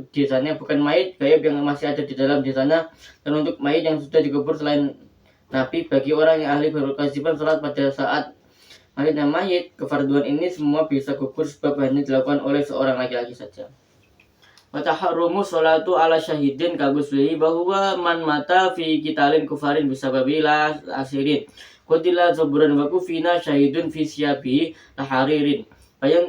desanya, bukan mayit gaib yang masih ada di dalam desanya, dan untuk mayit yang sudah dikubur selain Nabi. Bagi orang yang ahli berkewajiban salat pada saat mayit, kefarduan ini semua bisa gugur sebab hanya dilakukan oleh seorang laki-laki saja. Wa taharrumu sholatu ala syahidin kaguslihi bahwa man mata fi qitalin kufarin bisababila asirin qutila zabran wa kufina syahidun fi siyabihi laharirin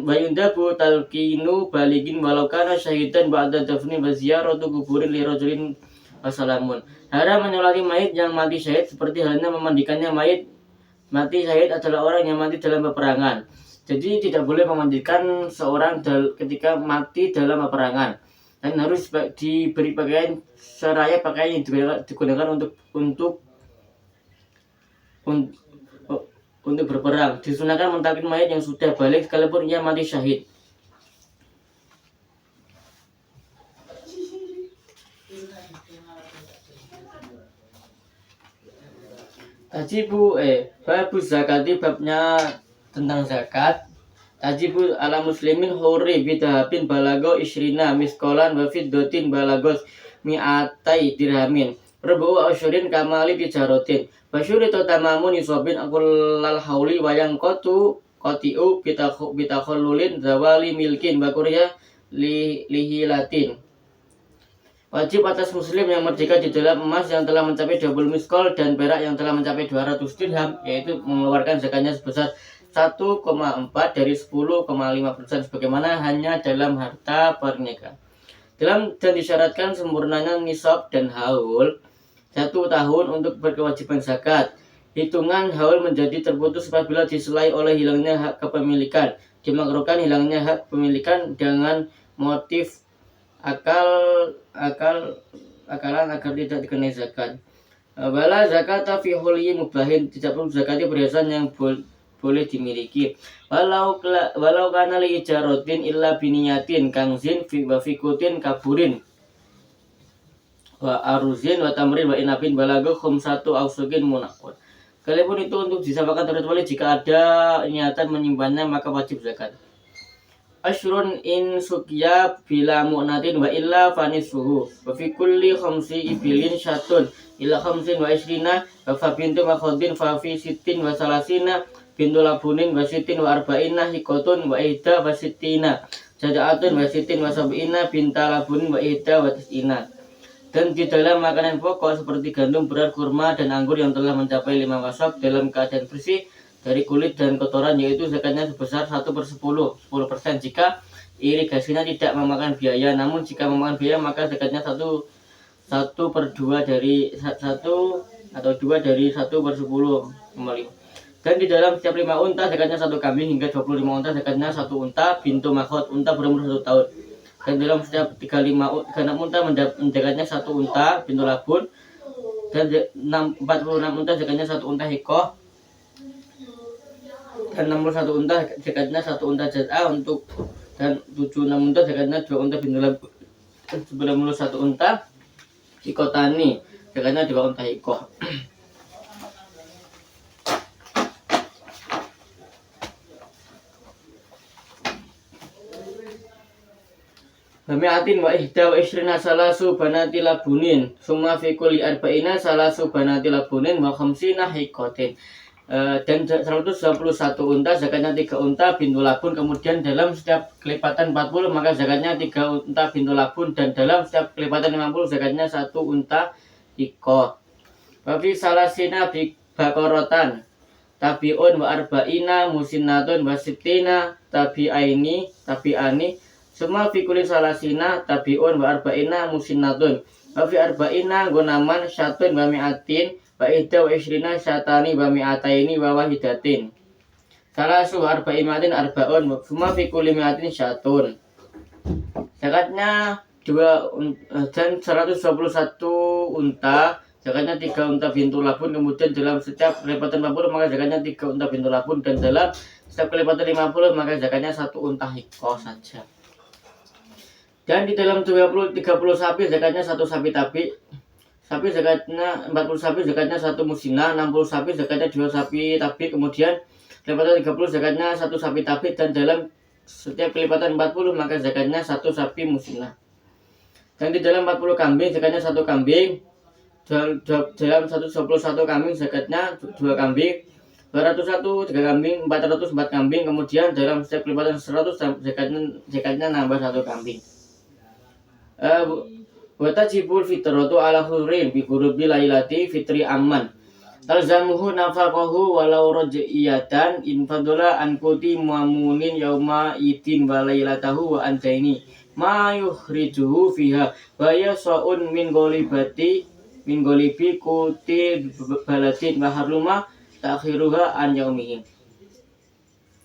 bayundabu talqinu baligin walau kana syahidan ba'da dafni wa ziyaratu kuburin li rajulin wasalamun. Haram menyolati mayit yang mati syahid, seperti halnya memandikannya. Mayit mati syahid adalah orang yang mati dalam peperangan. Jadi tidak boleh memandikan seorang ketika mati dalam peperangan, dan harus diberi pakaian seraya pakaian yang digunakan untuk berperang. Disunahkan mentalkin mayit yang sudah balik sekalipun ia mati syahid. Babu zakati, babnya tentang zakat. Tajibu ala muslimin hurri bidahabin balago isrina miskolan wa fiddotin balagos mi'atai dirhamin rubu'u asyurin kamali tijarotin basyurito tamamun isobin akulal hauli wayang kotiu bitakhululin zawali milkin bakurya lihilatin. Wajib atas muslim yang merdeka di dalam emas yang telah mencapai 20 miskol dan perak yang telah mencapai 200 dirham, yaitu mengeluarkan zakatnya sebesar 1,4 dari 10,5% sebagaimana hanya dalam harta perniagaan. Dan disyaratkan sempurnanya nisab dan haul 1 tahun untuk berkewajiban zakat. Hitungan haul menjadi terputus apabila diselai oleh hilangnya hak kepemilikan. Dimakruhkan hilangnya hak kepemilikan dengan motif akalan agar tidak dikenai zakat. Wala zakat fi hulyi mubahin, tidak perlu zakati perhiasan yang boleh dimiliki. Walau kana li ijarotin illa biniyatin kangzin fi wa fikutin kaburin wa aruzin wa tamrin wa inabin balago khumsatu awsukin munakun. Kalaupun itu untuk disamakan kecuali jika ada niatan menyimpannya maka wajib zakat. Ashrun in sukya bila mu'natin wa illa fanisuhu wa fi kulli khamsi ibilin syatun illa khamsin wa isrina wa fa bintu makhudin fa fi sittin wa salasina bintu labunin wa sittin wa arba'ina hikotun wa ihda wa sittina jada'atun wa sittin wa sab'ina binta labunin wa ihda wa tis'ina. Dan di dalam makanan pokok seperti gandum, beras, kurma, dan anggur yang telah mencapai 5 wasab dalam keadaan bersih dari kulit dan kotoran, yaitu zakatnya sebesar 1/10 jika irigasinya tidak memakan biaya. Namun jika memakan biaya maka zakatnya 1/2 dari 1/10 kembali. Dan di dalam setiap 5 unta zakatnya 1 kambing hingga 25 unta zakatnya 1 unta bintu makhot unta berumur 1 tahun. Dan dalam setiap 36 unta zakatnya 1 unta bintu labun, dan 46 unta zakatnya 1 unta hikoh, dan 61 unta zakatnya 1 unta jaz'a untuk, dan 76 unta zakatnya 2 unta bintu labun, 91 unta hikotani zakatnya 2 unta hikoh. Bami'atin wa ihda wa ishrina salasu banati labunin summa fi kulli arba'ina salasu banati labunin wa khamsina hikotin. Dan 121 unta zakatnya 3 unta bintu labun, kemudian dalam setiap kelipatan 40 maka zakatnya 3 unta bintu labun, dan dalam setiap kelipatan 50 zakatnya 1 unta hikoh. Wa fi salasina bi bakorotan tabi'un wa arba'ina musinnatun wa sittina tabi'ani semua fi kulli salasina tabi'un wa arba'ina musinnatun wa fi arba'ina gunaman syatun wa mi'atin wa ihda wa ishrina syatani wa mi'ataini wa wahidatin salasu wa arba'imatin arba'un semua fi kulli mi'atin syatun. Zakatnya 2 dan 121 unta zakatnya 3 unta bintu labun, kemudian dalam setiap kelipatan 40 maka zakatnya 3 unta bintu labun, dan dalam setiap kelipatan 50 maka zakatnya 1 unta hikoh saja. Dan di dalam 30 sapi zakatnya 1 sapi sapi zakatnya 40 sapi zakatnya 1 musina, 60 sapi zakatnya 2 sapi tabi, kemudian kelipatan 30 zakatnya 1 sapi tabi, dan dalam setiap kelipatan 40 maka zakatnya 1 sapi musina. Dan di dalam 40 kambing zakatnya 1 kambing, dalam 121 kambing zakatnya 2 kambing, 201 3 kambing, 404 kambing, kemudian dalam setiap kelipatan 100 zakatnya nambah 1 kambing. Watajibul fitratu ala hurrin bi qurubi lailati fitri amman talzamuhu nafaqahu walau raj'iyatan in fadula an kuti muamunin yauma idin wa lailatahu wa antaini ma yukhrijuhu fiha wa yasaun min golibi kuti baladin wa haruma takhiruha an yaumihi.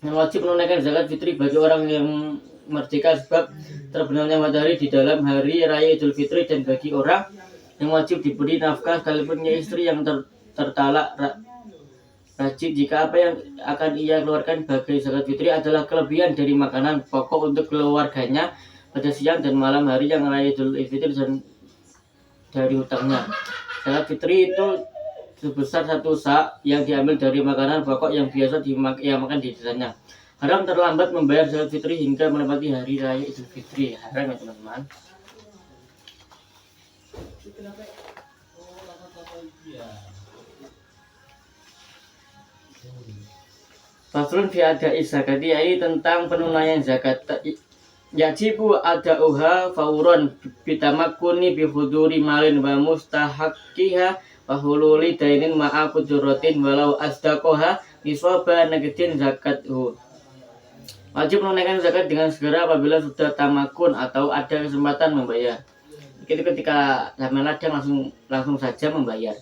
Yang wajib menunaikan zakat fitri bagi orang yang merdeka sebab terbenamnya matahari di dalam hari raya Idul Fitri, dan bagi orang yang wajib diberi nafkah sekalipun istri yang tertalak rajin jika apa yang akan ia keluarkan bagi zakat fitri adalah kelebihan dari makanan pokok untuk keluarganya pada siang dan malam hari yang raya Idul Fitri dan dari hutangnya. Zakat fitri itu sebesar 1 sa' yang diambil dari makanan pokok yang biasa makan di desanya. Haram terlambat membayar zakat fitri hingga melewati hari raya Idul Fitri. Haram ya teman-teman. Faslun fi ada'i zakati, ini tentang penunaian zakat. Yajibu ada'uha fauron bitamakuni bihuduri malin wa mustahaqqiha wa hululi dainin ma'a kuduratin walau asdaqoha niswaba nagedin zakathu. Wajib menunaikan zakat dengan segera apabila sudah tamakun atau ada kesempatan membayar. Jadi ketika zaman ladang langsung saja membayar.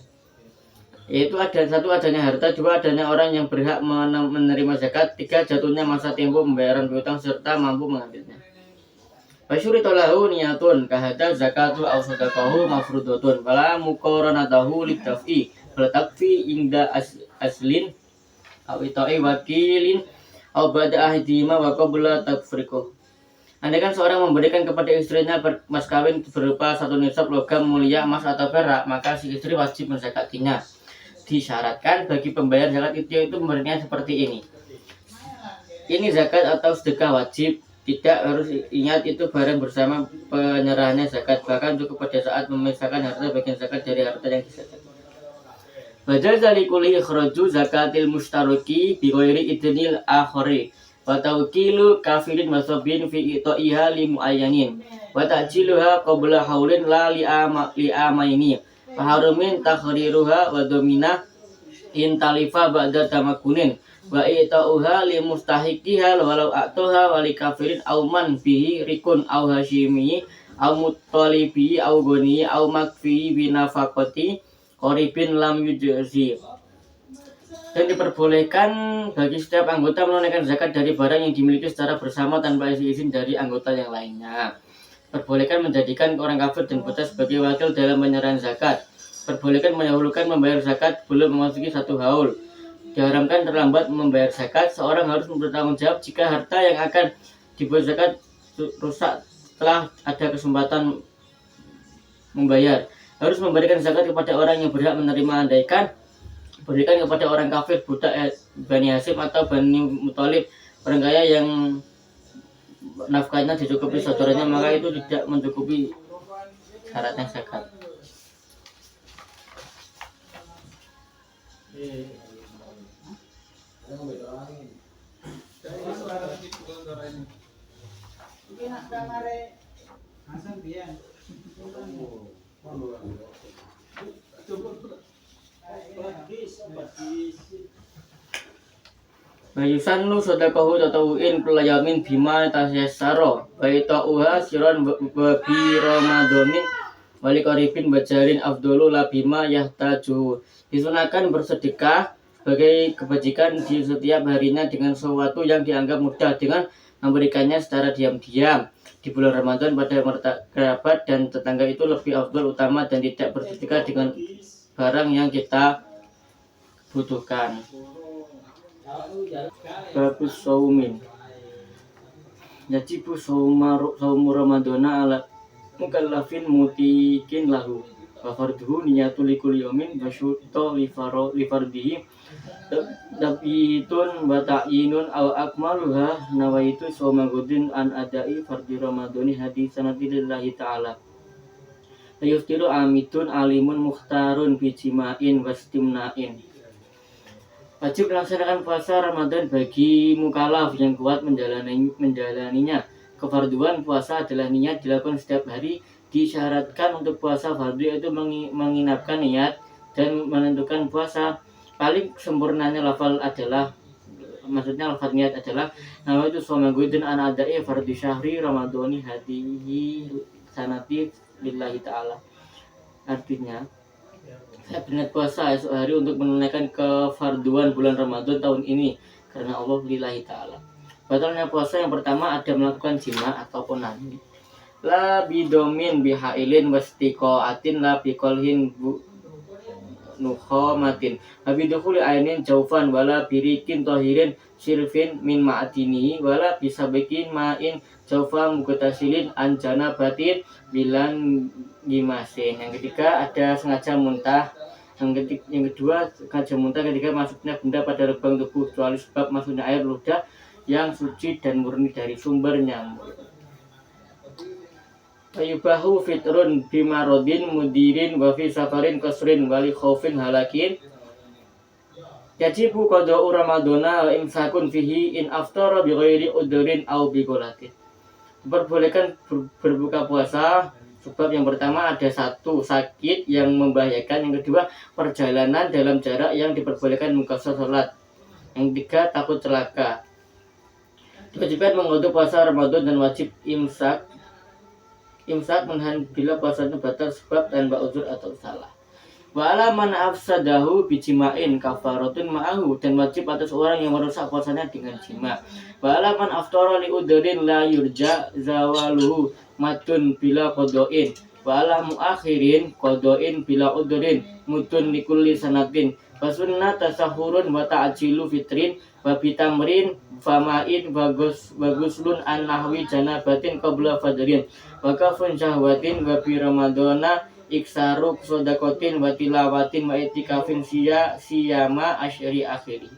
Yaitu adanya harta, 2 adanya orang yang berhak menerima zakat, 3 jatuhnya masa tempo pembayaran piutang serta mampu mengambilnya. Fasyurita lahu niyatun kahada zakatu aw sadaqahu mafrudatun wala muqaranatahu lidaf'i wala takfi inda aslin aw ita'i wakilin aw ba'da ahdima wa qabla tafriqah. Andaikan seorang memberikan kepada istrinya mas kawin berupa 1 nisab logam mulia emas atau perak, maka si istri wajib menzakatinya. Disyaratkan bagi pembayar zakat itu memberinya seperti ini. Ini zakat atau sedekah wajib, tidak harus ingat itu barang bersama penyerahannya zakat, bahkan cukup pada saat memisahkan harta bagian zakat dari harta yang dizakat. Bajaza likulli ikhraju zakatil mustaroki bi ghairi idnil akhari wa tawkilu kafirin masabin fi ita'iha li muayyanin wa ta'jiluha qabla haulin la li amaini fa harumin takhriruha wa domina in talifa ba'da tamakunin wa ita'uha li mustahiqiha walau a'toha wa li kafirin aw man bihi rikun aw hashimi aw muttalibi aw goni aw makfi binafaqati qoribin lam yujzi. Dan diperbolehkan bagi setiap anggota menunaikan zakat dari barang yang dimiliki secara bersama tanpa izin dari anggota yang lainnya. Perbolehkan menjadikan orang kafir dan buta sebagai wakil dalam penyerahan zakat. Perbolehkan mendahulukan membayar zakat belum memasuki 1 haul. Diharamkan terlambat membayar zakat. Seorang harus bertanggung jawab jika harta yang akan dibuat zakat rusak setelah ada kesempatan membayar. Harus memberikan zakat kepada orang yang berhak menerima. Andaikan berikan kepada orang kafir, budak Bani Hasyim atau Bani Muthalib, orang kaya yang nafkahnya dicukupi saudaranya, maka itu tidak mencukupi syaratnya zakat. Bayusannu sadaqahu tatawuin kulayamin bima tasyasaro baitauha siron babi ramadanin wali qaribin bajarin afdolu la bima yahtaju. Disunahkan bersedekah sebagai kebajikan di setiap harinya dengan sesuatu yang dianggap mudah dengan memberikannya secara diam-diam. Di bulan Ramadan pada kerabat dan tetangga itu lebih afdol, utama, dan tidak bersedekah dengan barang yang kita butuhkan. Bagus saumin. Yajibu saumu ramadana ala mukallafin mutikin lahu wa farduhu niyatul likulli yawmin wa syuto lifardihi dabitun wa ta'yinun aw akmaluha nawaitu sauma gudin an adai fardi ramadani hadisanati lillahi ta'ala. Yuftiru amitun alimun mukhtarun bijimain wastimnain. Wajib melaksanakan puasa Ramadan bagi mukalaf yang kuat menjalaninya. Kefarduan puasa adalah niat dilakukan setiap hari. Disyaratkan untuk puasa fardu yaitu menginapkan niat dan menentukan puasa. Paling sempurnanya lafal niat adalah nawaitu shomagudin an adai fardi syahri ramadhani hadihi sanati lillahi ta'ala. Artinya, saya berniat puasa esok hari untuk menunaikan kefarduan bulan Ramadan tahun ini karena Allah lillahi ta'ala. Batalnya puasa yang pertama ada melakukan jima ataupun nani. La bidomin bihailin wastiqoatin la bikolhin nuhomatin abidukhuli ainin jaufan wala birikin tohirin sirfin min ma'adini wala bisabikin ma'in jaufa mugutasilin anjana batin bilan gimasin. Yang ketiga ada sengaja muntah Yang kedua, sengaja muntah ketika masuknya benda pada lubang tubuh kecuali sebab masuknya air ludah yang suci dan murni dari sumber nyamuk. Ayubahu fitrun bimarodin mudirin wa fi safarin kasrin wali khaufin halakin. Yajibu qada'u ramadana wa imsakun fihi in aftara bi ghairi udrin au bi golatin. Diperbolehkan berbuka puasa sebab yang pertama ada satu sakit yang membahayakan, yang kedua perjalanan dalam jarak yang diperbolehkan mengqasar salat, yang ketiga takut celaka. Diwajibkan mengqadha puasa Ramadan dan wajib imsak menahan bila puasanya batal sebab tanpa uzur atau salah. Wa ala man afsadahu bijima'in kafaratun ma'ahu, dan wajib atas orang yang merusak puasanya dengan jima. Wa ala man aftara li udrin la yurja zawaluhu matun bila qada'in. Wa ala muakhirin qada'in bila udrin mutun likulli sanatin. Wa sunnah tasahurun wa ta'jilu fitrin wa bitamrin fama'in wa guslun an nahwi janabatin qabla fajrin wa kafun syahwatin wa bi ramadana iksaruk sodakotin wa tilawatin wa itikafin siyama asyri akhiri.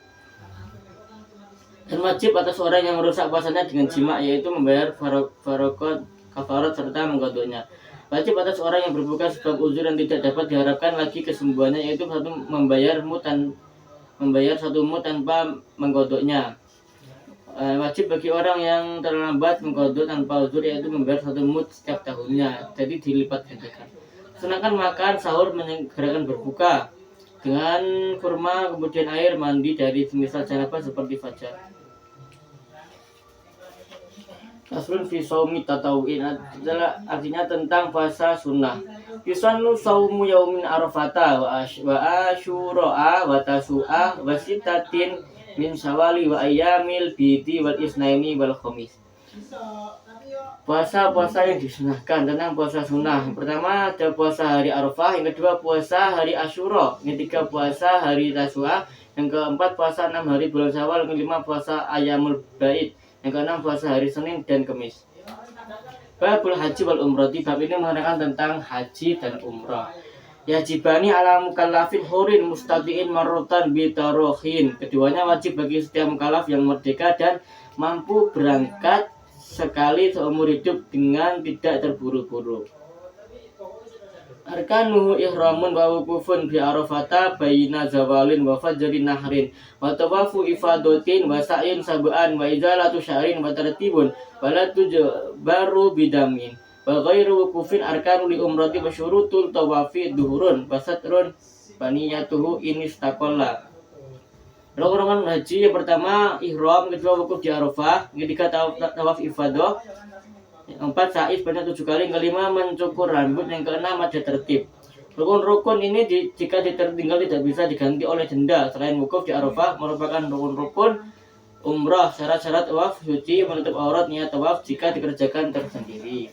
Dan wajib atas orang yang merusak puasanya dengan jima, yaitu membayar farokot kafarat serta mengqadanya. Wajib atas orang yang berbuka sebab uzur yang tidak dapat diharapkan lagi kesembuhannya, yaitu membayar satu mut tanpa mengqadanya. Wajib bagi orang yang terlambat mengqadha tanpa uzur, yaitu membayar satu mut setiap tahunnya, jadi dilipat gandakan. Sunahkan makan sahur menyegerakan berbuka dengan kurma, kemudian air mandi dari semisal janabah seperti fajar. Aslun fi shaumi tatawu'in adalah artinya tentang puasa sunnah. Yusannu shaumu yaumin arafata wa asyura wa tasu'a wa sitatin min syawali wa ayyamil bidi wal isnaini wal khamis. Puasa-puasa yang disunahkan, tentang puasa sunnah. Yang pertama ada puasa hari Arafah, yang kedua puasa hari Asyura, yang ketiga puasa hari Tasu'a, yang keempat puasa 6 hari bulan Syawal, yang kelima puasa Ayyamul Bait, yang keenam puasa hari Senin dan Kamis. Babul haji wal umrati, bab ini menerangkan tentang haji dan umrah. Yajibani ala mukallafin hurin mustadiin marrotan bitarohin. Keduanya wajib bagi setiap mukallaf yang merdeka dan mampu berangkat sekali seumur hidup dengan tidak terburu-buru. Arkanuhu ihramun wa wukufun bi arafata baina zawalin wa fajrin nahrin wa tawafu ifadatin wa sa'in sab'an wa izalatu sya'rin wa tartibun wa la tujbaru bidamin wa ghairu wukufin arkanu li umrati wa syurutul tawafi duhurun wa satrun baniyatuhu inistaqalla. Rukun haji yang pertama ihram, kedua wukuf di Arafah, yang ketiga tawaf ifadah, yang keempat sa'i sebanyak 7 kali, yang kelima mencukur rambut, yang keenam ada tertib. Rukun-rukun ini jika ditinggal tidak bisa diganti oleh denda. Selain wukuf di Arafah merupakan rukun-rukun umrah, syarat-syarat tawaf suci, menutup aurat, niat tawaf jika dikerjakan tersendiri.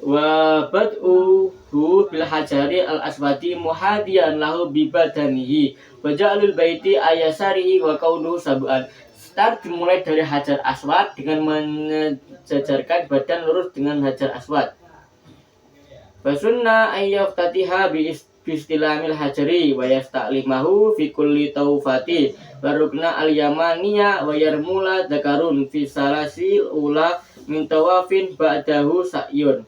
Wa bad'uhu bil hajari al aswadi muhadiyan lahu bi badanihi wa ja'alul baiti ayasarihi wa kaunuhu sab'an. Start dimulai dari hajar aswad dengan menjajarkan badan lurus dengan hajar aswad. Wa sunna ayyaftatiha bi istilamil hajari wa yasta'limahu fi kulli tawfati wa rukna al yamaniya wa yarmula dzakarun fi salasil ula min tawafin ba'dahu sa'yun.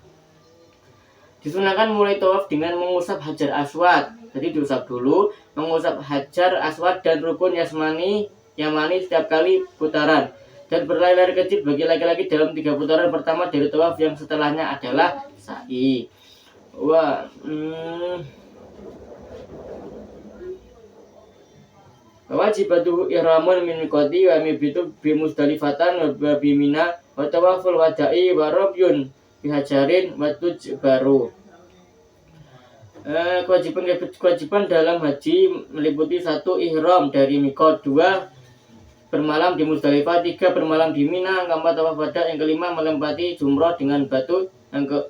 Disunahkan mulai tawaf dengan mengusap hajar aswad. Jadi diusap dulu, mengusap hajar aswad dan rukun yamani setiap kali putaran. Dan berlari-lari kecil bagi laki-laki dalam 3 putaran pertama dari tawaf, yang setelahnya adalah sa'i. Wajibatuhu ihramun min miqati wa mibitu bi Muzdalifatan wa bi Mina wa tawaful wada'i wa rabyun bihajarin wa tujbaru. Kewajiban dalam haji meliputi 1. Ihram dari miqat, 2. Bermalam di Muzdalifah, 3. Bermalam di Mina, 4. Tawaf wada, yang kelima melempati jumrah dengan batu. Yang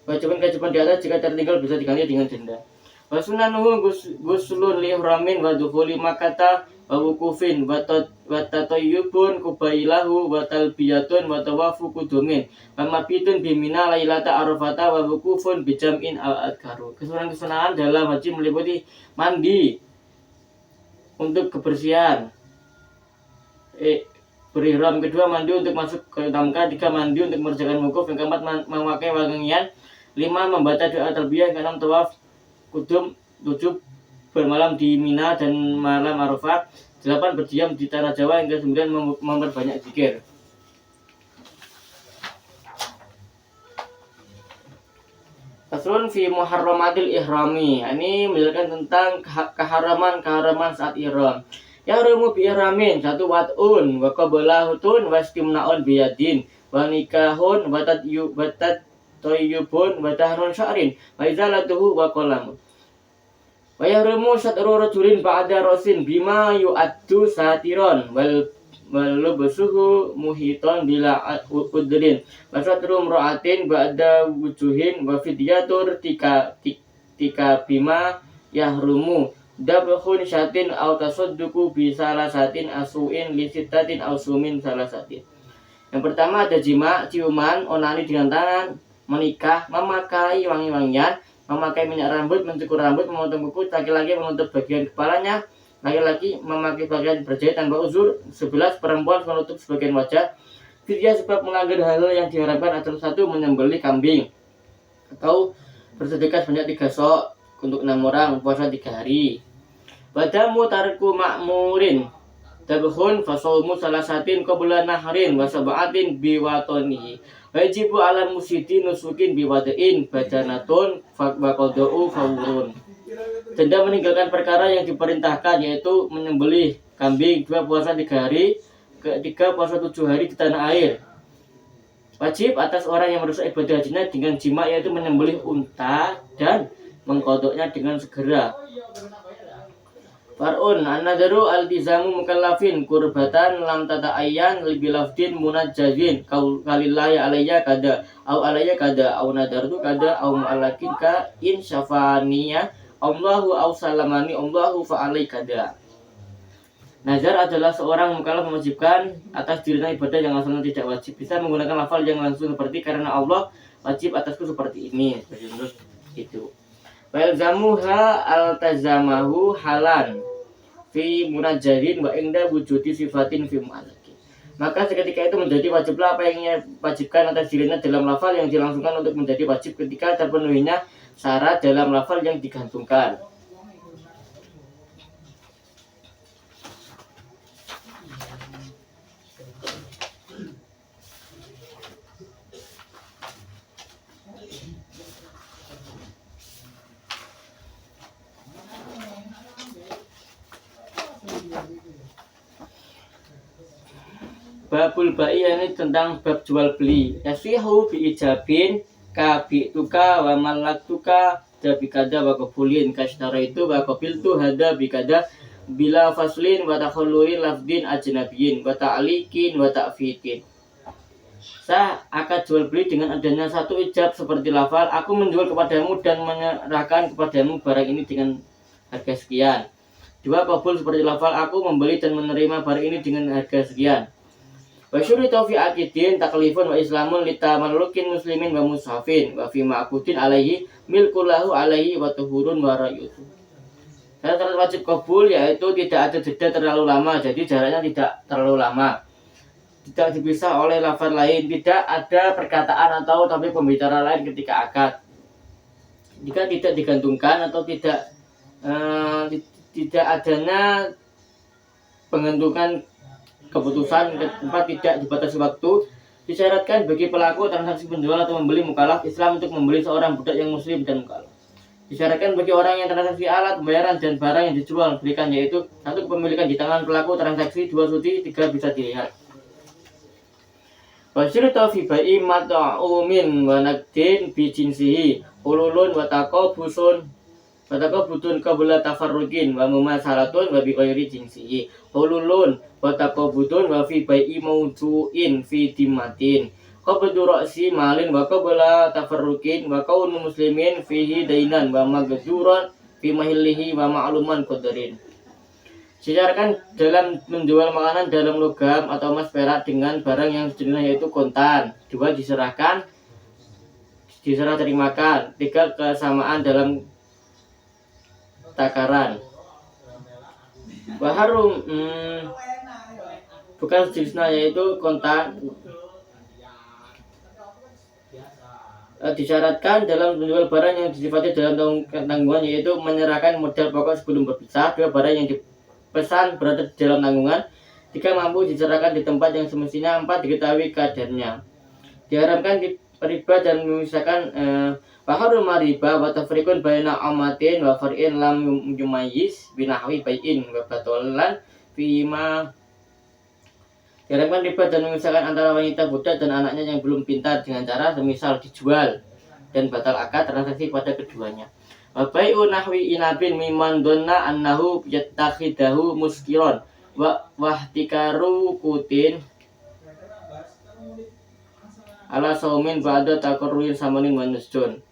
kewajiban di atas jika tertinggal bisa diganti dengan denda. Wa sunanuhu guslun li ihramin wa dukhuli Makkah wa wukufin wa tatayyubun kubailahu wa talbiyatun wa tawafu kudumin wa mabitun bimina lailata arafata wa wukufun bijam'in al-adkaru. Kesunahan dalam haji meliputi mandi untuk kebersihan, berihram, kedua mandi untuk masuk ke tamka, tiga mandi untuk mengerjakan wukuf, yang keempat memakai wangian, lima membaca doa talbiyah, keenam tawaf kudum, tujuh bermalam di Mina dan malam Arafah, delapan berdiam di tanah Jawa, yang kesembilan memperbanyak zikir. Faslun fi muharramatil ihrami. Ini menjelaskan tentang keharaman saat ihram. Ya rumu bi ihramin satu wat'un wa qablahutun wa istimna'un biyadin wa nikahun wa tayyubun wa tahrun sya'rin wa izalatuhu wa qalamun. Wa yahrumu satru rajulin ba'da rasin bima yu'addu satiron wal lubsuhu muhiton bila udrin wa satru mra'atin ba'da wujuhin wa fidyatur tika bima yahrumu dabhun syatin aw tasadduqu bi salasatin asuin li sittatin aw sumin salasatin. Yang pertama ada jima, ciuman, onani dengan tangan, menikah, memakai wangi-wangian, memakai minyak rambut, mencukur rambut, memotong kuku, laki-laki menutup bagian kepalanya, laki-laki memakai bagian berjahit tanpa uzur, 11 perempuan menutup sebagian wajah. Fidyah sebab melanggar hal yang diharapkan adalah satu menyembelih kambing atau bersedekah sebanyak 3 sok untuk 6 orang, puasa 3 hari. Badamu tarku ma'murin tabhun fasawmu salasatin qabla nahrin wa sab'atin biwatonihi wajibu ala musidi nusukin biwadain badanatun wa qada'u fawrun. Denda meninggalkan perkara yang diperintahkan, yaitu menyembelih kambing, 2 puasa 3 hari, 3 puasa 7 hari di tanah air. Wajib atas orang yang merusak ibadah hajinya dengan jima, yaitu menyembelih unta dan mengkodoknya dengan segera. Far'un an-nadaru al-tizamu mukallafin kurbatan lam tata'ayyan libilafdin munajjazin kalillahi alayya kada au alayya kada au nadartu kada au mu'alakin ka in syafaniya Allahu au salamani Allahu fa'alai kada. Nazar adalah seorang mukallaf mewajibkan atas dirinya ibadah yang asalnya tidak wajib. Bisa menggunakan lafal yang langsung seperti karena Allah wajib atasku seperti ini. Terus itu. Walzamuha altazamahu halan fi munajjarin wa inda wujudi sifatin fi mu'alakin. Maka seketika itu menjadi wajiblah apa yang ia wajibkan atas dirinya dalam lafal yang dilangsungkan untuk menjadi wajib ketika terpenuhinya syarat dalam lafal yang digantungkan. Babul ba'i ini tentang bab jual beli. Yasihu bi ijabin ka bi tuka wa malak tuka jabi kada wa qabulin kashtara itu wa qabiltu hada bi kada bila faslin wa takhalluri lafdin ajnabiyin wa ta'liqin wa ta'fiqin. Sah akad jual beli dengan adanya satu ijab seperti lafal, aku menjual kepadamu dan menyerahkan kepadamu barang ini dengan harga sekian. 2 qabul seperti lafal, aku membeli dan menerima barang ini dengan harga sekian. Wa syurita fi aqidin taklifun wa islamun litamallukin muslimin wa mushafin wa fi ma'qudin alaihi milkulahu alaihi wa tuhurun wa rayutu. Syarat wajib qabul yaitu tidak ada jeda terlalu lama, jadi jaraknya tidak terlalu lama, tidak dipisah oleh lafaz lain, tidak ada perkataan atau topik pembicaraan lain ketika akad, jika tidak digantungkan atau tidak adanya pengentukan keputusan, tempat tidak dibatasi waktu. Disyaratkan bagi pelaku transaksi penjual atau membeli mukallaf Islam untuk membeli seorang budak yang muslim dan mukallaf. Disyaratkan bagi orang yang transaksi alat pembayaran dan barang yang dijual belikan, yaitu 1 kepemilikan di tangan pelaku transaksi, 2 suci, 3 bisa dilihat. Wasyurta fi bai'i mat'umin wa naqdin bi jinsihi ululun wa taqabusun Wataqabutun qabla tafarruqin wa mumasalatun wa bi ghairi jinsihi hululun wa taqabutun wa fi bai'i mawdu'in fi dimmatin qabdu ra'si malin wa qabla tafarruqin wa kaunu muslimin fihi dainan wa magduran fi mahillihi wa ma'luman qadarin. Disyariatkan dalam menjual makanan dalam logam atau emas perak dengan barang yang sejenis yaitu kontan. 2. Diserah terimakan. 3. Kesamaan dalam takaran. Waharum bukan sejenisnya yaitu kontan. Disyaratkan dalam menjual barang yang disifati dalam tanggungan yaitu menyerahkan modal pokok sebelum berpisah. 2. Barang yang dipesan berada di dalam tanggungan. 3. Mampu diserahkan di tempat yang semestinya. 4. Diketahui keadaannya. Diharamkan riba dan memisahkan Faharul riba wa tafriqun baina amatin wa far'in lam yumayyiz binahwi bai'in wa batolan fima. Diharapkan riba dan memisahkan antara wanita budak dan anaknya yang belum pintar dengan cara semisal dijual dan batal akad transaksi pada keduanya. Wa bai'u nahwi inabin mimman donna annahu yattakhidahu muskiron wa wahtikaru kutin ala saumin ba'da taqarrurin samanin manusjun.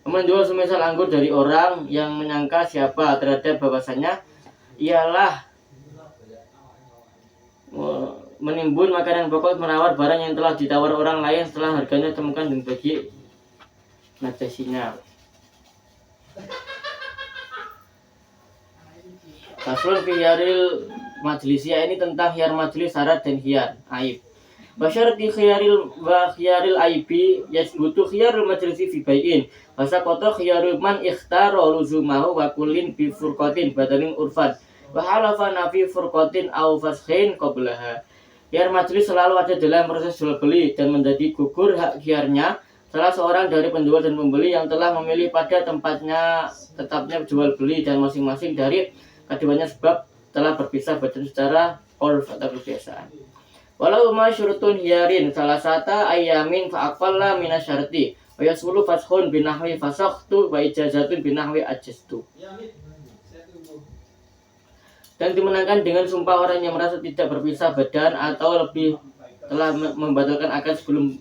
Menjual semisal anggur dari orang yang menyangka siapa terhadap bahwasanya ialah menimbun makanan pokok menawar barang yang telah ditawar orang lain setelah harganya temukan dan bagi najasinya. Faslun fi khiyaril majlisiyah, ini tentang khiyar majlis, syarat dan khiyar aib. Basyarati khiyaril aibi yasbutu khiyarul majlisi fi bai'in wasa koto khiyarul man ikhtara luzumahu wa kullin bi furqatin badalin urfan wa halafa nafi furqatin au fashin qablaha. Khiyar majlis selalu ada dalam proses jual beli dan menjadi gugur hak khiyarnya salah seorang dari penjual dan pembeli yang telah memilih pada tempatnya tetapnya jual beli dan masing-masing dari keduanya sebab telah berpisah badan secara urf atau kebiasaan. Walau ma syurutun hiyarin salah sata ayamin fa'aqalla minasyarti wa yasulu fashun binahwi fasakhtu wa ijazatun binahwi ajastu. Dan dimenangkan dengan sumpah orang yang merasa tidak berpisah badan atau lebih telah membatalkan akad sebelum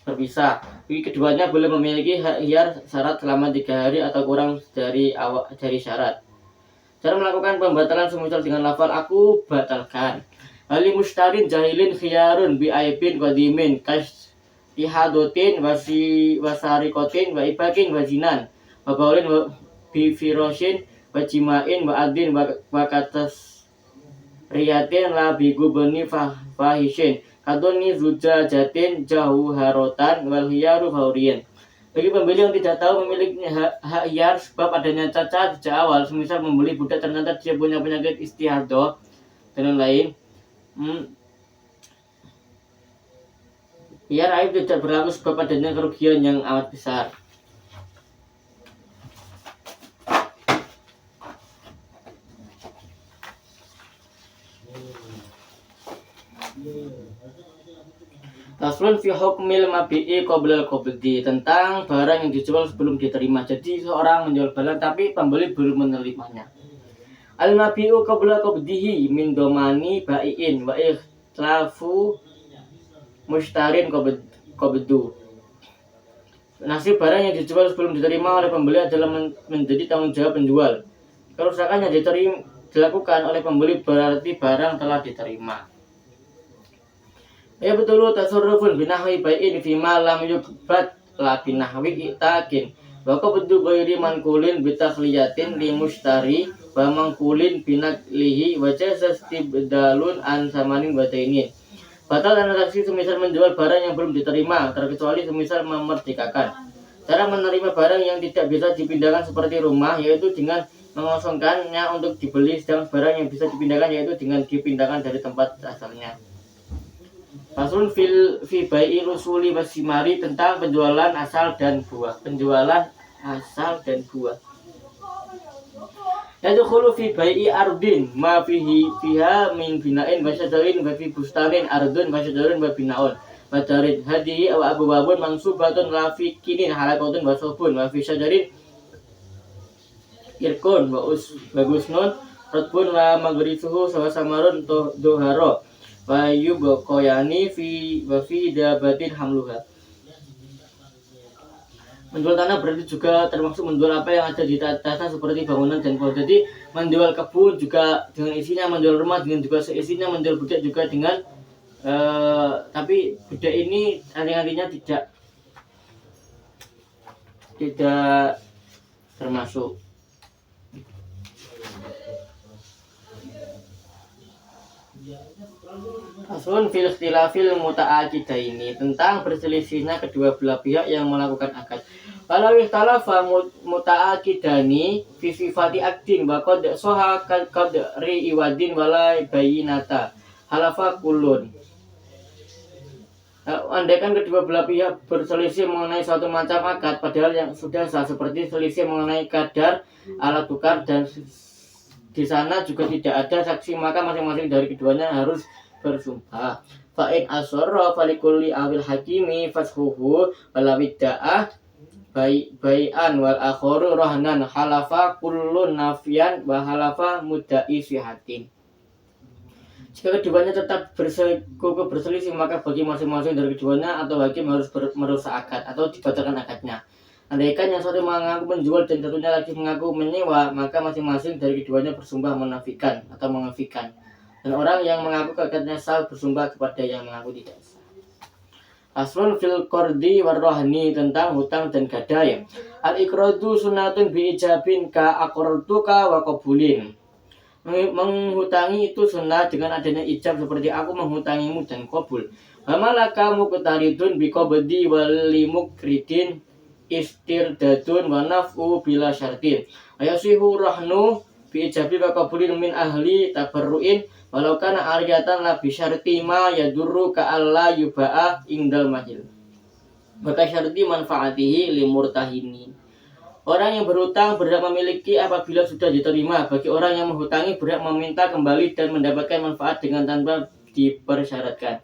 berpisah. Keduanya boleh memiliki hak hiyar syarat selama 3 hari atau kurang dari syarat. Cara melakukan pembatalan semisal dengan lafal aku batalkan. Ali mustarin jahilin khiyarun bi aibin qadimin kas ihadotin wasarikotin wa ibakin wajinan wa baulin wa bi firoshin wa jimain wa adin wa katas riyatin la bi gubani fahishin kadoni zujajatin jauh harotan wal hiyaru faurian. Bagi pembeli yang tidak tahu memiliki hak hiyar sebab adanya cacat sejak awal, semisal membeli budak ternyata dia punya penyakit istihadah dan lain-lain, hiyar aib tidak berlaku sebab adanya kerugian yang amat besar. Taslun fi hukmil mabi'i qoblal qabdi, tentang barang yang dijual sebelum diterima. Jadi seorang menjual barang tapi pembeli belum menerimanya. Al mabi'u qabla qabdihi min domani ba'iin wa ikhlafu mushtarin qabdu. Nasib barang yang dijual sebelum diterima oleh pembeli adalah menjadi tanggung jawab penjual. Kerusakan yang dilakukan oleh pembeli berarti barang telah diterima. Ya betul, tasarrufun binahwi bai'in fima lam yukbat la binahwi itakin wa qabdu ghairi mankulin bitakhliyatin li mushtari wa mankulin binaklihi wa jazastibdalun an samanin batainin. Batal transaksi semisal menjual barang yang belum diterima terkecuali semisal memerdekakan. Cara menerima barang yang tidak bisa dipindahkan seperti rumah yaitu dengan mengosongkannya untuk dibeli, sedang barang yang bisa dipindahkan yaitu dengan dipindahkan dari tempat asalnya. Faslun fi bai'i rusuli wasimari, tentang penjualan asal dan buah. Penjualan asal dan buah. Yadkhulu fi bai'i ardin ma fiha min bina'in wa syajarin wa fi bustanin ardun wa syajarun wa bina'un wa darid hadihi aw abwabun mansubatun la fi kinin halaqatun wa sabun wa fi syajarin irkun wa bagusnun ratbun wa magrisuhu sawasamarun doharo wa yubqayani fi dabatin hamluha. Menjual tanah berarti juga termasuk menjual apa yang ada di tanah seperti bangunan dan pohon. Jadi menjual kebun juga dengan isinya, menjual rumah dengan juga seisinya, menjual budak juga dengan tapi budak ini artinya tidak termasuk. Asun fil ikhtilafil muta'aqidaini, tentang berselisihnya kedua belah pihak yang melakukan akad. Kalau ikhtalafa muta'aqidani fi sifati akdin wa qad soha qad ri iwadin wala bayinata halafa kulun. Andaikan kedua belah pihak berselisih mengenai suatu macam akad padahal yang sudah sah, seperti selisih mengenai kadar alat tukar dan di sana juga tidak ada saksi, maka masing-masing dari keduanya harus bersumpah. Fa'in asorro falikuli awil hakimi fashuhu walawidda'a bai'an wal akhoru rohnan halafa kullun nafian wa halafa mudda'i sihatin. Jika keduanya tetap berselisih, maka bagi masing-masing dari keduanya atau hakim harus merusak akad atau dibatalkan akadnya. Andaikan yang satu mengaku menjual dan satunya lagi mengaku menyewa, maka masing-masing dari keduanya bersumpah menafikan atau mengafikan. Dan orang yang mengaku akadnya sah bersumpah kepada yang mengaku tidak sah. Aslun fil qardi warrohni, tentang hutang dan gadai. Al-iqradu sunnatun bi'ijabin ka aqradtuka wa qabulin. Menghutangi itu sunnah dengan adanya ijab, seperti aku menghutangimu dan qabul. Wa malaka muqtaridun biqabdi walimukridin istirdadun wa naf'u bila syartin. Ayasihu rahnu bi ijabi wa qabulin min ahli tabarruin walau kana ariyatan la bi syarti ma yadurru ka alla yuba'a indal mahil. Maka syarti manfaatihi limurtahini. Orang yang berhutang berhak memiliki apabila sudah diterima. Bagi orang yang menghutangi berhak meminta kembali dan mendapatkan manfaat dengan tanpa dipersyaratkan.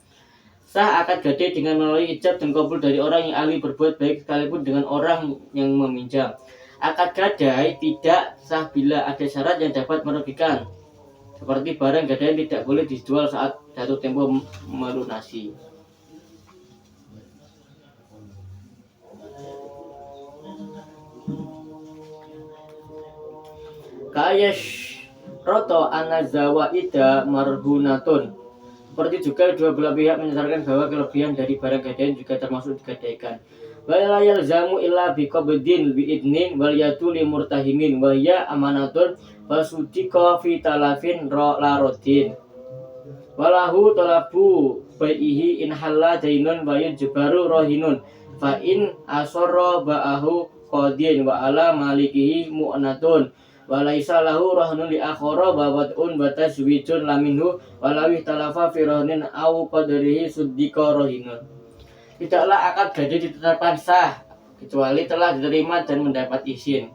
Sah akad gadai dengan melalui ijab dan kabul dari orang yang ahli berbuat baik sekalipun dengan orang yang meminjam. Akad gadai tidak sah bila ada syarat yang dapat merugikan, seperti barang gadaian tidak boleh dijual saat jatuh tempo melunasi. Kayash roto anazawaida marhunatun, seperti juga dua belah pihak menyatakan bahwa kelebihan dari barang gadaian juga termasuk digadaikan. Wala yalzamu illa biqabdin biidnin wal yatu limurtahimin wa hiya amanatun fasudiqa fi talafin la rodin. Walahu talabu baihi in halla dainun wa yujbaru rohinun fa in asarra ba'ahu qadin wa ala malikihi mu'natun walaisa lahu rahnun li akhara wa wad'un wa taswijun laminhu walawi talafa fi rahnin au qadrihi suddiqa rahinun. Tidaklah akad gadai ditetapkan sah kecuali telah diterima dan mendapat izin.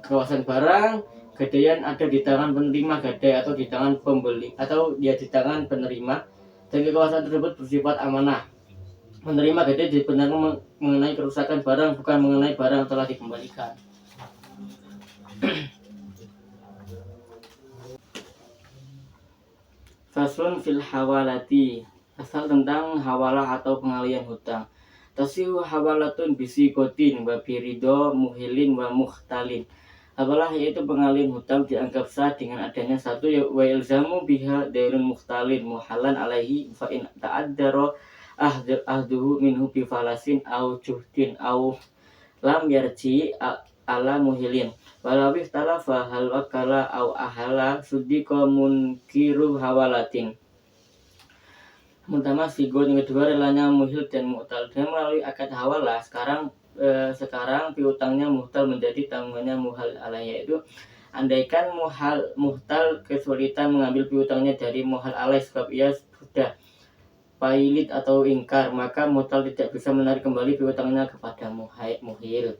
Kawasan barang gadaian ada di tangan penerima gadai atau di tangan pembeli atau dia di tangan penerima, dan kawasan tersebut bersifat amanah. Menerima gadai dibenarkan mengenai kerusakan barang, bukan mengenai barang telah dikembalikan. Faslun fil hawalati, asal tentang hawalah atau pengalian hutang. Tasihu hawalatun bisikotin wa birido muhilin wa muhtalin. Hawalah yaitu pengalian hutang dianggap sah dengan adanya satu wa ilzamu biha dairun muhtalin muhalan alaihi fa in ta'addara ahduhu minhu bi falasin au juhdin au lam yarji ala muhilin walawi talafa hal wakala au ahala suddiqa munkiru hawalatin. Pertama sigo, yang kedua relanya muhil dan mu'tal. Dengan melalui akad hawalah sekarang piutangnya muhtal menjadi tanggungannya muhal alaih, yaitu andaikan muhtal kesulitan mengambil piutangnya dari muhal alaih sebab ia sudah pailit atau ingkar, maka muhtal tidak bisa menarik kembali piutangnya kepada muhil.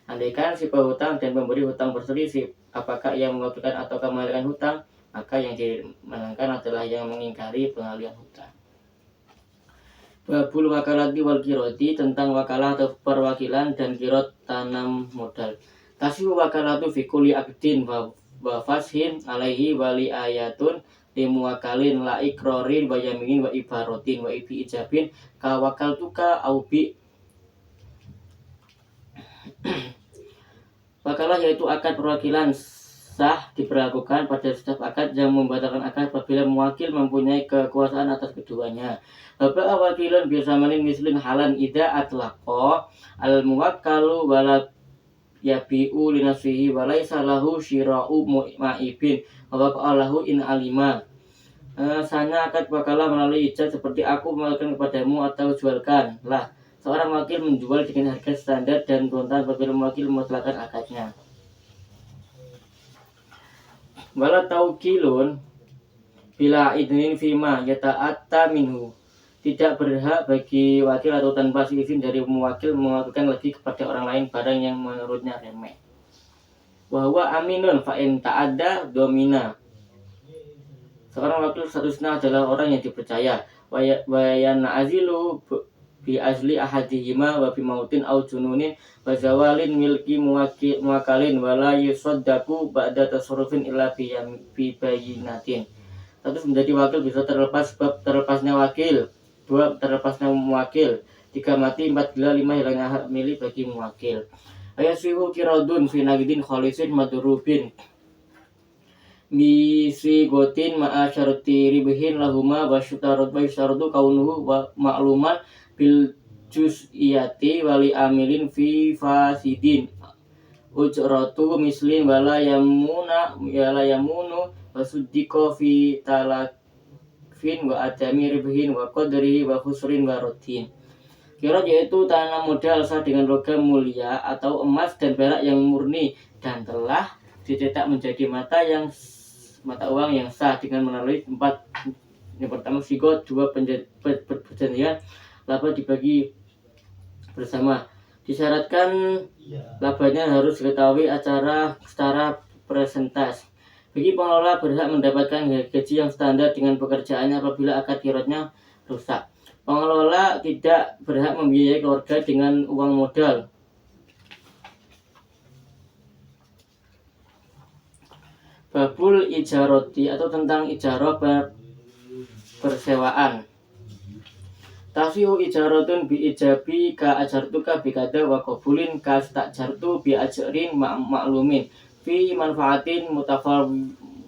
Andaikan si pihutang dan pemberi hutang berselisih apakah ia mengabulkan atau mengalihkan hutang, maka yang dimenangkan adalah yang mengingkari pengalihan hutang. Babul wakalati wal kiroti, tentang wakalah atau perwakilan dan kirot tanam modal. Tasih wakalatu fi kulli aqdin wa fashin alaihi wali ayatun limuwakalin la iqrarin wa yaminin wa ibaratin wa ibi ijabin ka wakaltuka au bi Muamalah yaitu akad perwakilan sah diberlakukan pada setiap akad yang membatalkan akad apabila muwakil mempunyai kekuasaan atas keduanya. Bapak wakilun biasamanin mislin halan ida atlaqo al muwakkalu wala yabi'u linafsihi walaysa lahu syira'u ma'ibin wa lahu in alima. Sana akad wakalah melalui ijab seperti aku mewakilkan kepadamu atau jualkan lah. Seorang wakil menjual dengan harga standar dan kontan apabila wakil memutlakan akadnya. Wala taukilun bila idnin fima yata'atta minhu. Tidak berhak bagi wakil atau tanpa izin dari mewakil mewakilkan lagi kepada orang lain barang yang menurutnya remeh. Wa huwa aminun fa in ta'adda domina. Seorang wakil statusnya adalah orang yang dipercaya. Wa yan'azilu bi azli ahadihima wa bi mautin au jununin wa zawalin milki muwakalin wa la yusaddaqu ba'da tasarrufin illa bi bayinatin. Status menjadi wakil bisa terlepas sebab terlepasnya wakil, 2 terlepasnya muwakil, 3 mati, 4 gila, 5 hilangnya hak milik bagi muwakil. Ayasihu kiradun fi nagidin khalisin madrubin bisi gotin ma'a syarti ribihin lahuma wa syutarudu kaunuhu wa ma'luman bil juz'iyati wali amilin fi fasidin ujratu mislin wala yamunu wasuddiqo fi talafin wa adami ribihin wa qadri wa khusrin wa rotin. Kirot yaitu tanah modal sah dengan logam mulia atau emas dan perak yang murni dan telah dicetak menjadi mata uang yang sah dengan melalui 4. Yang pertama sigot, 2 perjanjian, laba dibagi bersama. Disyaratkan labanya harus diketahui secara persentase. Bagi pengelola berhak mendapatkan gaji yang standar dengan pekerjaannya apabila akad kirotnya rusak. Pengelola tidak berhak membiayai keluarga dengan uang modal. Babul ijaroti atau tentang ijarah persewaan. Tasihu ijaratun bi ijabi ka ajartuka bi kada wa qabulin ka stajartu bi ajrin ma'lumin fi manfaatin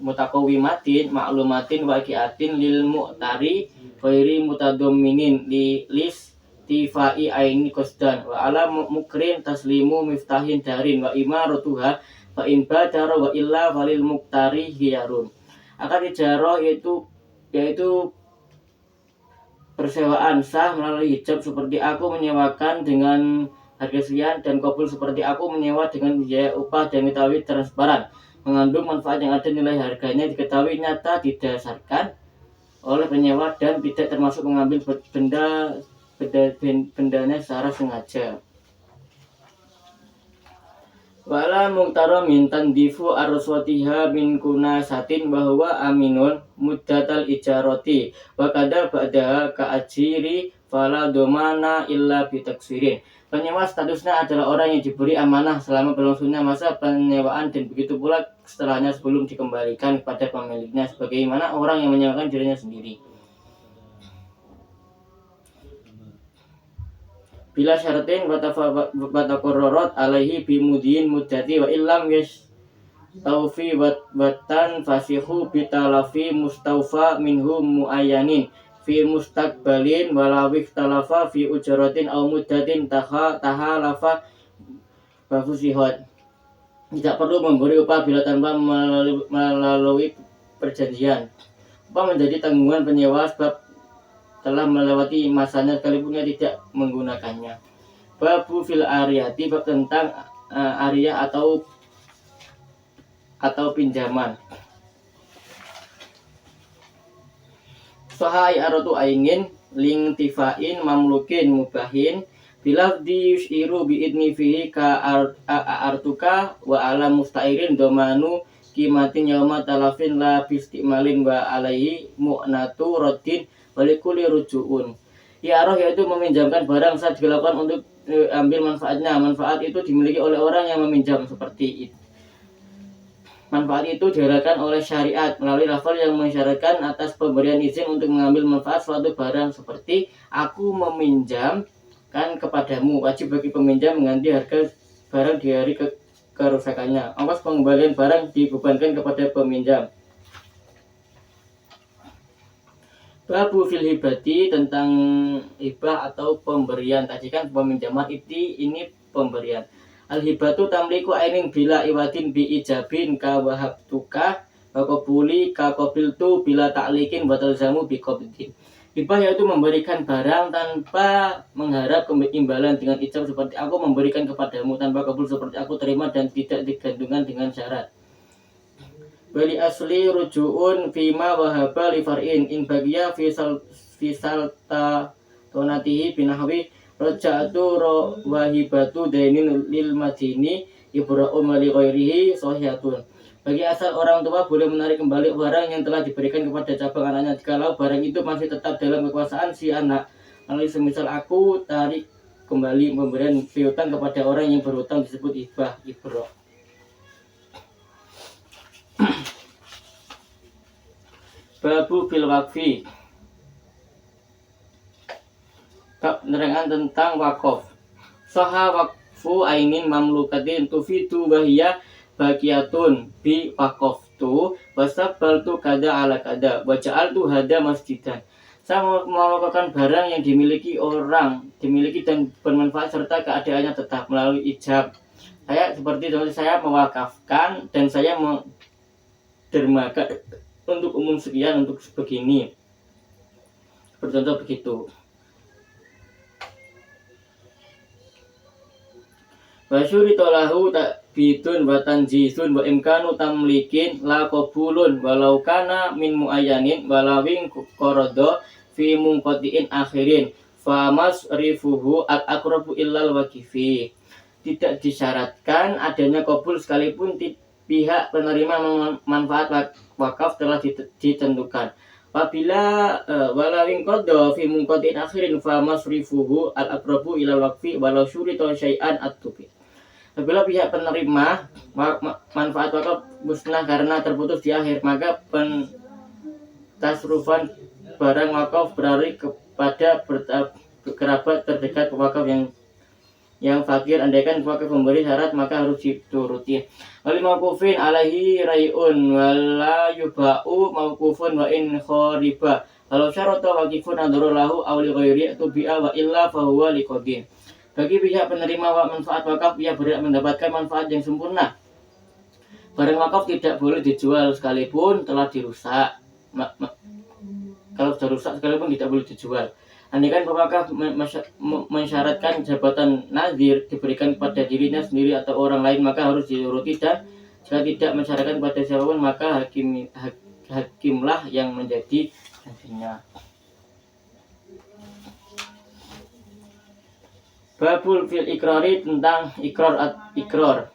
mutaqawimatin ma'lumatin waqi'atin lil mu'tari ghairi mutadamminin li lis tifai aini qasdan wa ala mukrin taslimu miftahin darin wa imaratuha fa in badara wa illa falil muqtari hiyarun. Akad ijarah yaitu persewaan sah melalui hijab seperti aku menyewakan dengan harga sekian dan qabul seperti aku menyewa dengan biaya upah dan diketahui transparan, mengandung manfaat yang ada nilai harganya diketahui nyata didasarkan oleh penyewa dan tidak termasuk mengambil bendanya secara sengaja. Wala muqtara min tandifu aruswatiha min kunasatin bahwa aminun muddatal ijarati wa kada ba'daha ka ajiri fala domana illa bitaksirin. Penyewa statusnya adalah orang yang diberi amanah selama berlangsungnya masa penyewaan dan begitu pula setelahnya sebelum dikembalikan kepada pemiliknya sebagaimana orang yang menyewakan dirinya sendiri. Bila syaratin watakororot alaihi bimudin muddati wa illam yastawfi watan fasihu bitalafi mustawfa minhu muayyanin fi mustaqbalin walawik talafa fi ujaratin au muddatin tahalafa bafusihot. Tidak perlu memberi upah bila tanpa melalui perjanjian. Upah menjadi tanggungan penyewa sebab telah melewati masanya sekalipun ia tidak menggunakannya. Babu fil ariyati, bab tentang ariyah atau pinjaman. Sahai aratu ainin ling tifain mamlukin mubahin bilafdi yushiru biidni fihi ka artuka wa ala mustairin domanu kimatin yauma talafin la bistimalin wa alaihi mu'natu roddin walikuli rujuun. Iarah yaitu meminjamkan barang saat dilakukan untuk ambil manfaatnya. Manfaat itu dimiliki oleh orang yang meminjam seperti itu. Manfaat itu diarahkan oleh syariat melalui lafal yang mensyaratkan atas pemberian izin untuk mengambil manfaat suatu barang seperti aku meminjamkan kepadamu. Wajib bagi peminjam mengganti harga barang di hari kerusakannya. Ongkos pengembalian barang dibebankan kepada peminjam. Babu fil hibati, tentang hibah atau pemberian. Tadi kan peminjaman, ini pemberian. Al hibatu tamliku ainin bila iwatin bi ijabin ka wahabtuka wa qabuli ka qabiltu bila ta'likin wa talzamu bi qabdin. Hibah yaitu memberikan barang tanpa mengharap imbalan dengan ijab, seperti aku memberikan kepadamu, tanpa kabul seperti aku terima, dan tidak digantungkan dengan syarat. Bali asli rujuun fima wahaba li far'in in bagiya fi salta tonatihi binahwi raja'atu wahibatu dainin lil madini ibra'u mali ghairihi sohiatun. Bagi asal orang tua boleh menarik kembali barang yang telah diberikan kepada cabang anaknya jikalau barang itu masih tetap dalam kekuasaan si anak. Lalu semisal aku tarik kembali pemberian piutang kepada orang yang berhutang disebut hibah ibro. Babu fil wakfi, penerangan tentang wakaf. Soha wakfu ainin mamlukatin tufitu wahiyya bakiyatun bi wakaftu wasabbaltu kada ala kada waja'altu hada masjidan. Saya mewakafkan barang yang dimiliki dan bermanfaat serta keadaannya tetap melalui ijab. Saya mewakafkan dan saya mendermakan untuk umum sekian, untuk begini, bercontoh begitu. Wasyuri tolahu takbidun wa tanjisun wa imkanu tamlikin la qabulun walau kana min muayyanin walawin qorodo fi munqatiin akhirin famas rifuhu at aqrabu illal waqifi. Tidak disyaratkan adanya qabul sekalipun pihak penerima manfaat wakaf telah ditentukan. Apabila walawin qadha fi munqatin akhirin fa masrifuhu al aqrabu ila waqfi walau syurita syai'an at-tubi. Apabila pihak penerima manfaat wakaf musnah karena terputus di akhir, maka pentasrufan barang wakaf beralih kepada kerabat terdekat wakaf yang fakir. Andaikan wakaf memberi syarat maka harus dituruti. Wal mauqufin alaihi rai'un wala yuba'u mauqufun wa in khariba. Kalau syarata waqifun nadhuru lahu aw li ghairi tubi'a wa illa fa huwa liqadin. Bagi pihak penerima manfaat wakaf, ia berhak mendapatkan manfaat yang sempurna. Barang wakaf tidak boleh dijual sekalipun telah dirusak. Kalau sudah rusak sekalipun tidak boleh dijual. Andaikan pewakaf mensyaratkan jabatan nazir diberikan kepada dirinya sendiri atau orang lain, maka harus dituruti, dan jika tidak mensyaratkan kepada siapapun maka hakimlah yang menjadi nazirnya. Babul fil ikrari, tentang ikrar.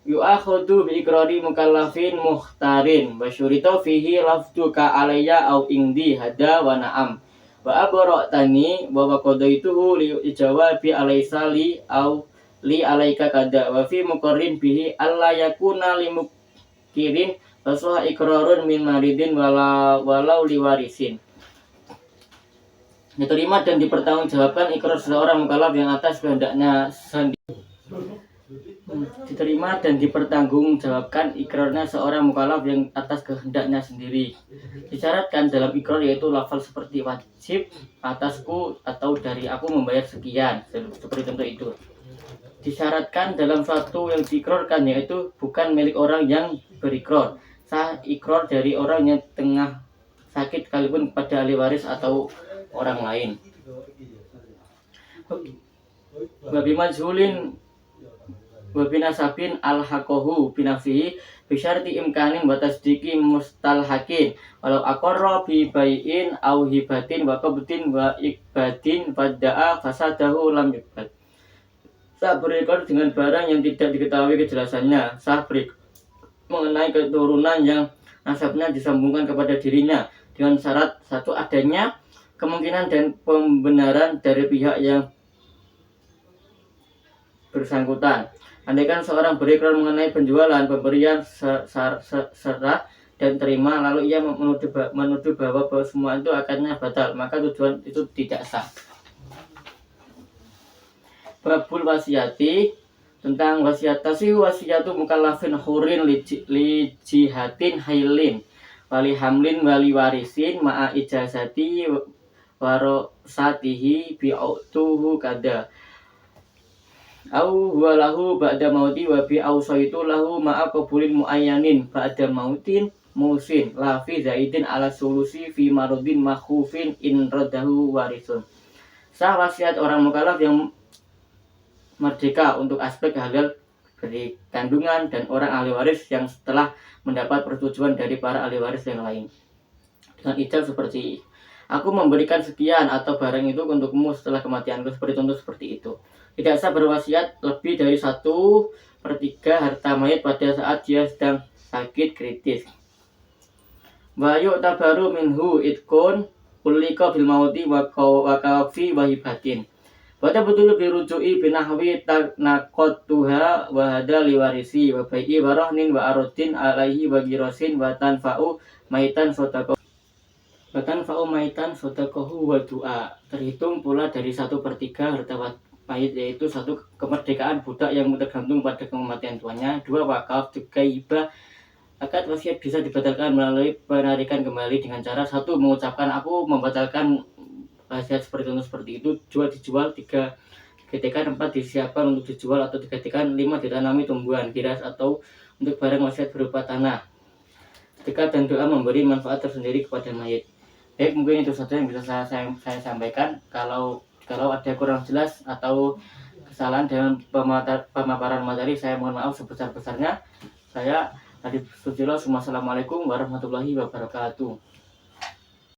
Yu'akhudhu bi ikrari mukallafin mukhtarin wa syurita fihi lafdu ka alayya au indi hada wa na'am wa abara'tani wa qadaituhu li ijawabi alaysa li au li alaika kada wa fi muqarrin bihi alla yakuna limukirin fasuha ikrarun min maridin walau liwarisin. Diterima dan dipertanggungjawabkan ikrar seseorang mukallaf yang atas kehendaknya sendiri. Diterima dan dipertanggungjawabkan ikrarnya seorang mukallaf yang atas kehendaknya sendiri. Disyaratkan dalam ikrar yaitu lafal seperti wajib atasku atau dari aku membayar sekian, seperti contoh itu. Disyaratkan dalam suatu yang diikrarkan yaitu bukan milik orang yang berikrar. Sah ikrar dari orang yang tengah sakit sekalipun pada ahli waris atau orang lain. Babi majhulin wabinasabin al-haqohu binafsihi bisyarti imkanin wa tasdiki mustalhakin walau aqarra bi bai'in au hibatin wa qabdin wa ikbadin fadda'a fasadahu lam yukbad. Sah berikrar dengan barang yang tidak diketahui kejelasannya. Sah berikrar mengenai keturunan yang nasabnya disambungkan kepada dirinya dengan syarat satu, adanya kemungkinan dan pembenaran dari pihak yang bersangkutan. Andaikan seorang berikrar mengenai penjualan, pemberian, serah dan terima, lalu ia menuduh bahwa semua itu akarnya batal, maka tujuan itu tidak sah. Babul wasiyati, tentang wasiat. Tasihu wasiatu mukallafin hurin li jihatin hailin wali hamlin wali warisin ma'a ijazati warosatihi bi'autuhu kada au huwa lahu ba'da mauti wa bi ausaitu lahu ma'a qabulin muayyanin ba'da mautin musin la fi zaidin ala sulusi fi marudin makhufin in radahu warisun. Sah wasiat orang mukallaf yang merdeka untuk aspek halal dari kandungan dan orang ahli waris yang setelah mendapat persetujuan dari para ahli waris yang lain dengan ijab seperti aku memberikan sekian atau barang itu untukmu setelah kematianku, seperti contoh seperti itu. Tidak sah berwasiat lebih dari 1/3 harta mayat pada saat dia sedang sakit kritis. Wa yu'tabaru minhu itkun ulika bil mauti wa kafi wa hibatin. Pada betul lebih rujui binahwi tanakotuha wa hada liwarisi wa bai'i wa rohnin wa arodin alaihi wa girosin wa tanfa'u maitan sodakohu wa du'a. Terhitung pula dari 1/3 harta mayit, yaitu 1 kemerdekaan budak yang tergantung pada kematian tuannya, 2 wakaf juga hibah. Akad wasiat bisa dibatalkan melalui penarikan kembali dengan cara 1 mengucapkan aku membatalkan wasiat seperti itu, 2 dijual, 3 diketikkan, 4 disiapkan untuk dijual atau diketikkan, 5 ditanami tumbuhan hias atau untuk barang wasiat berupa tanah. Sedekah dan doa memberi manfaat tersendiri kepada mayit. Baik, mungkin itu saja yang bisa saya sampaikan. Kalau ada kurang jelas atau kesalahan dalam pemaparan materi, saya mohon maaf sebesar-besarnya. Saya Adib Susilo. Wassalamualaikum warahmatullahi wabarakatuh.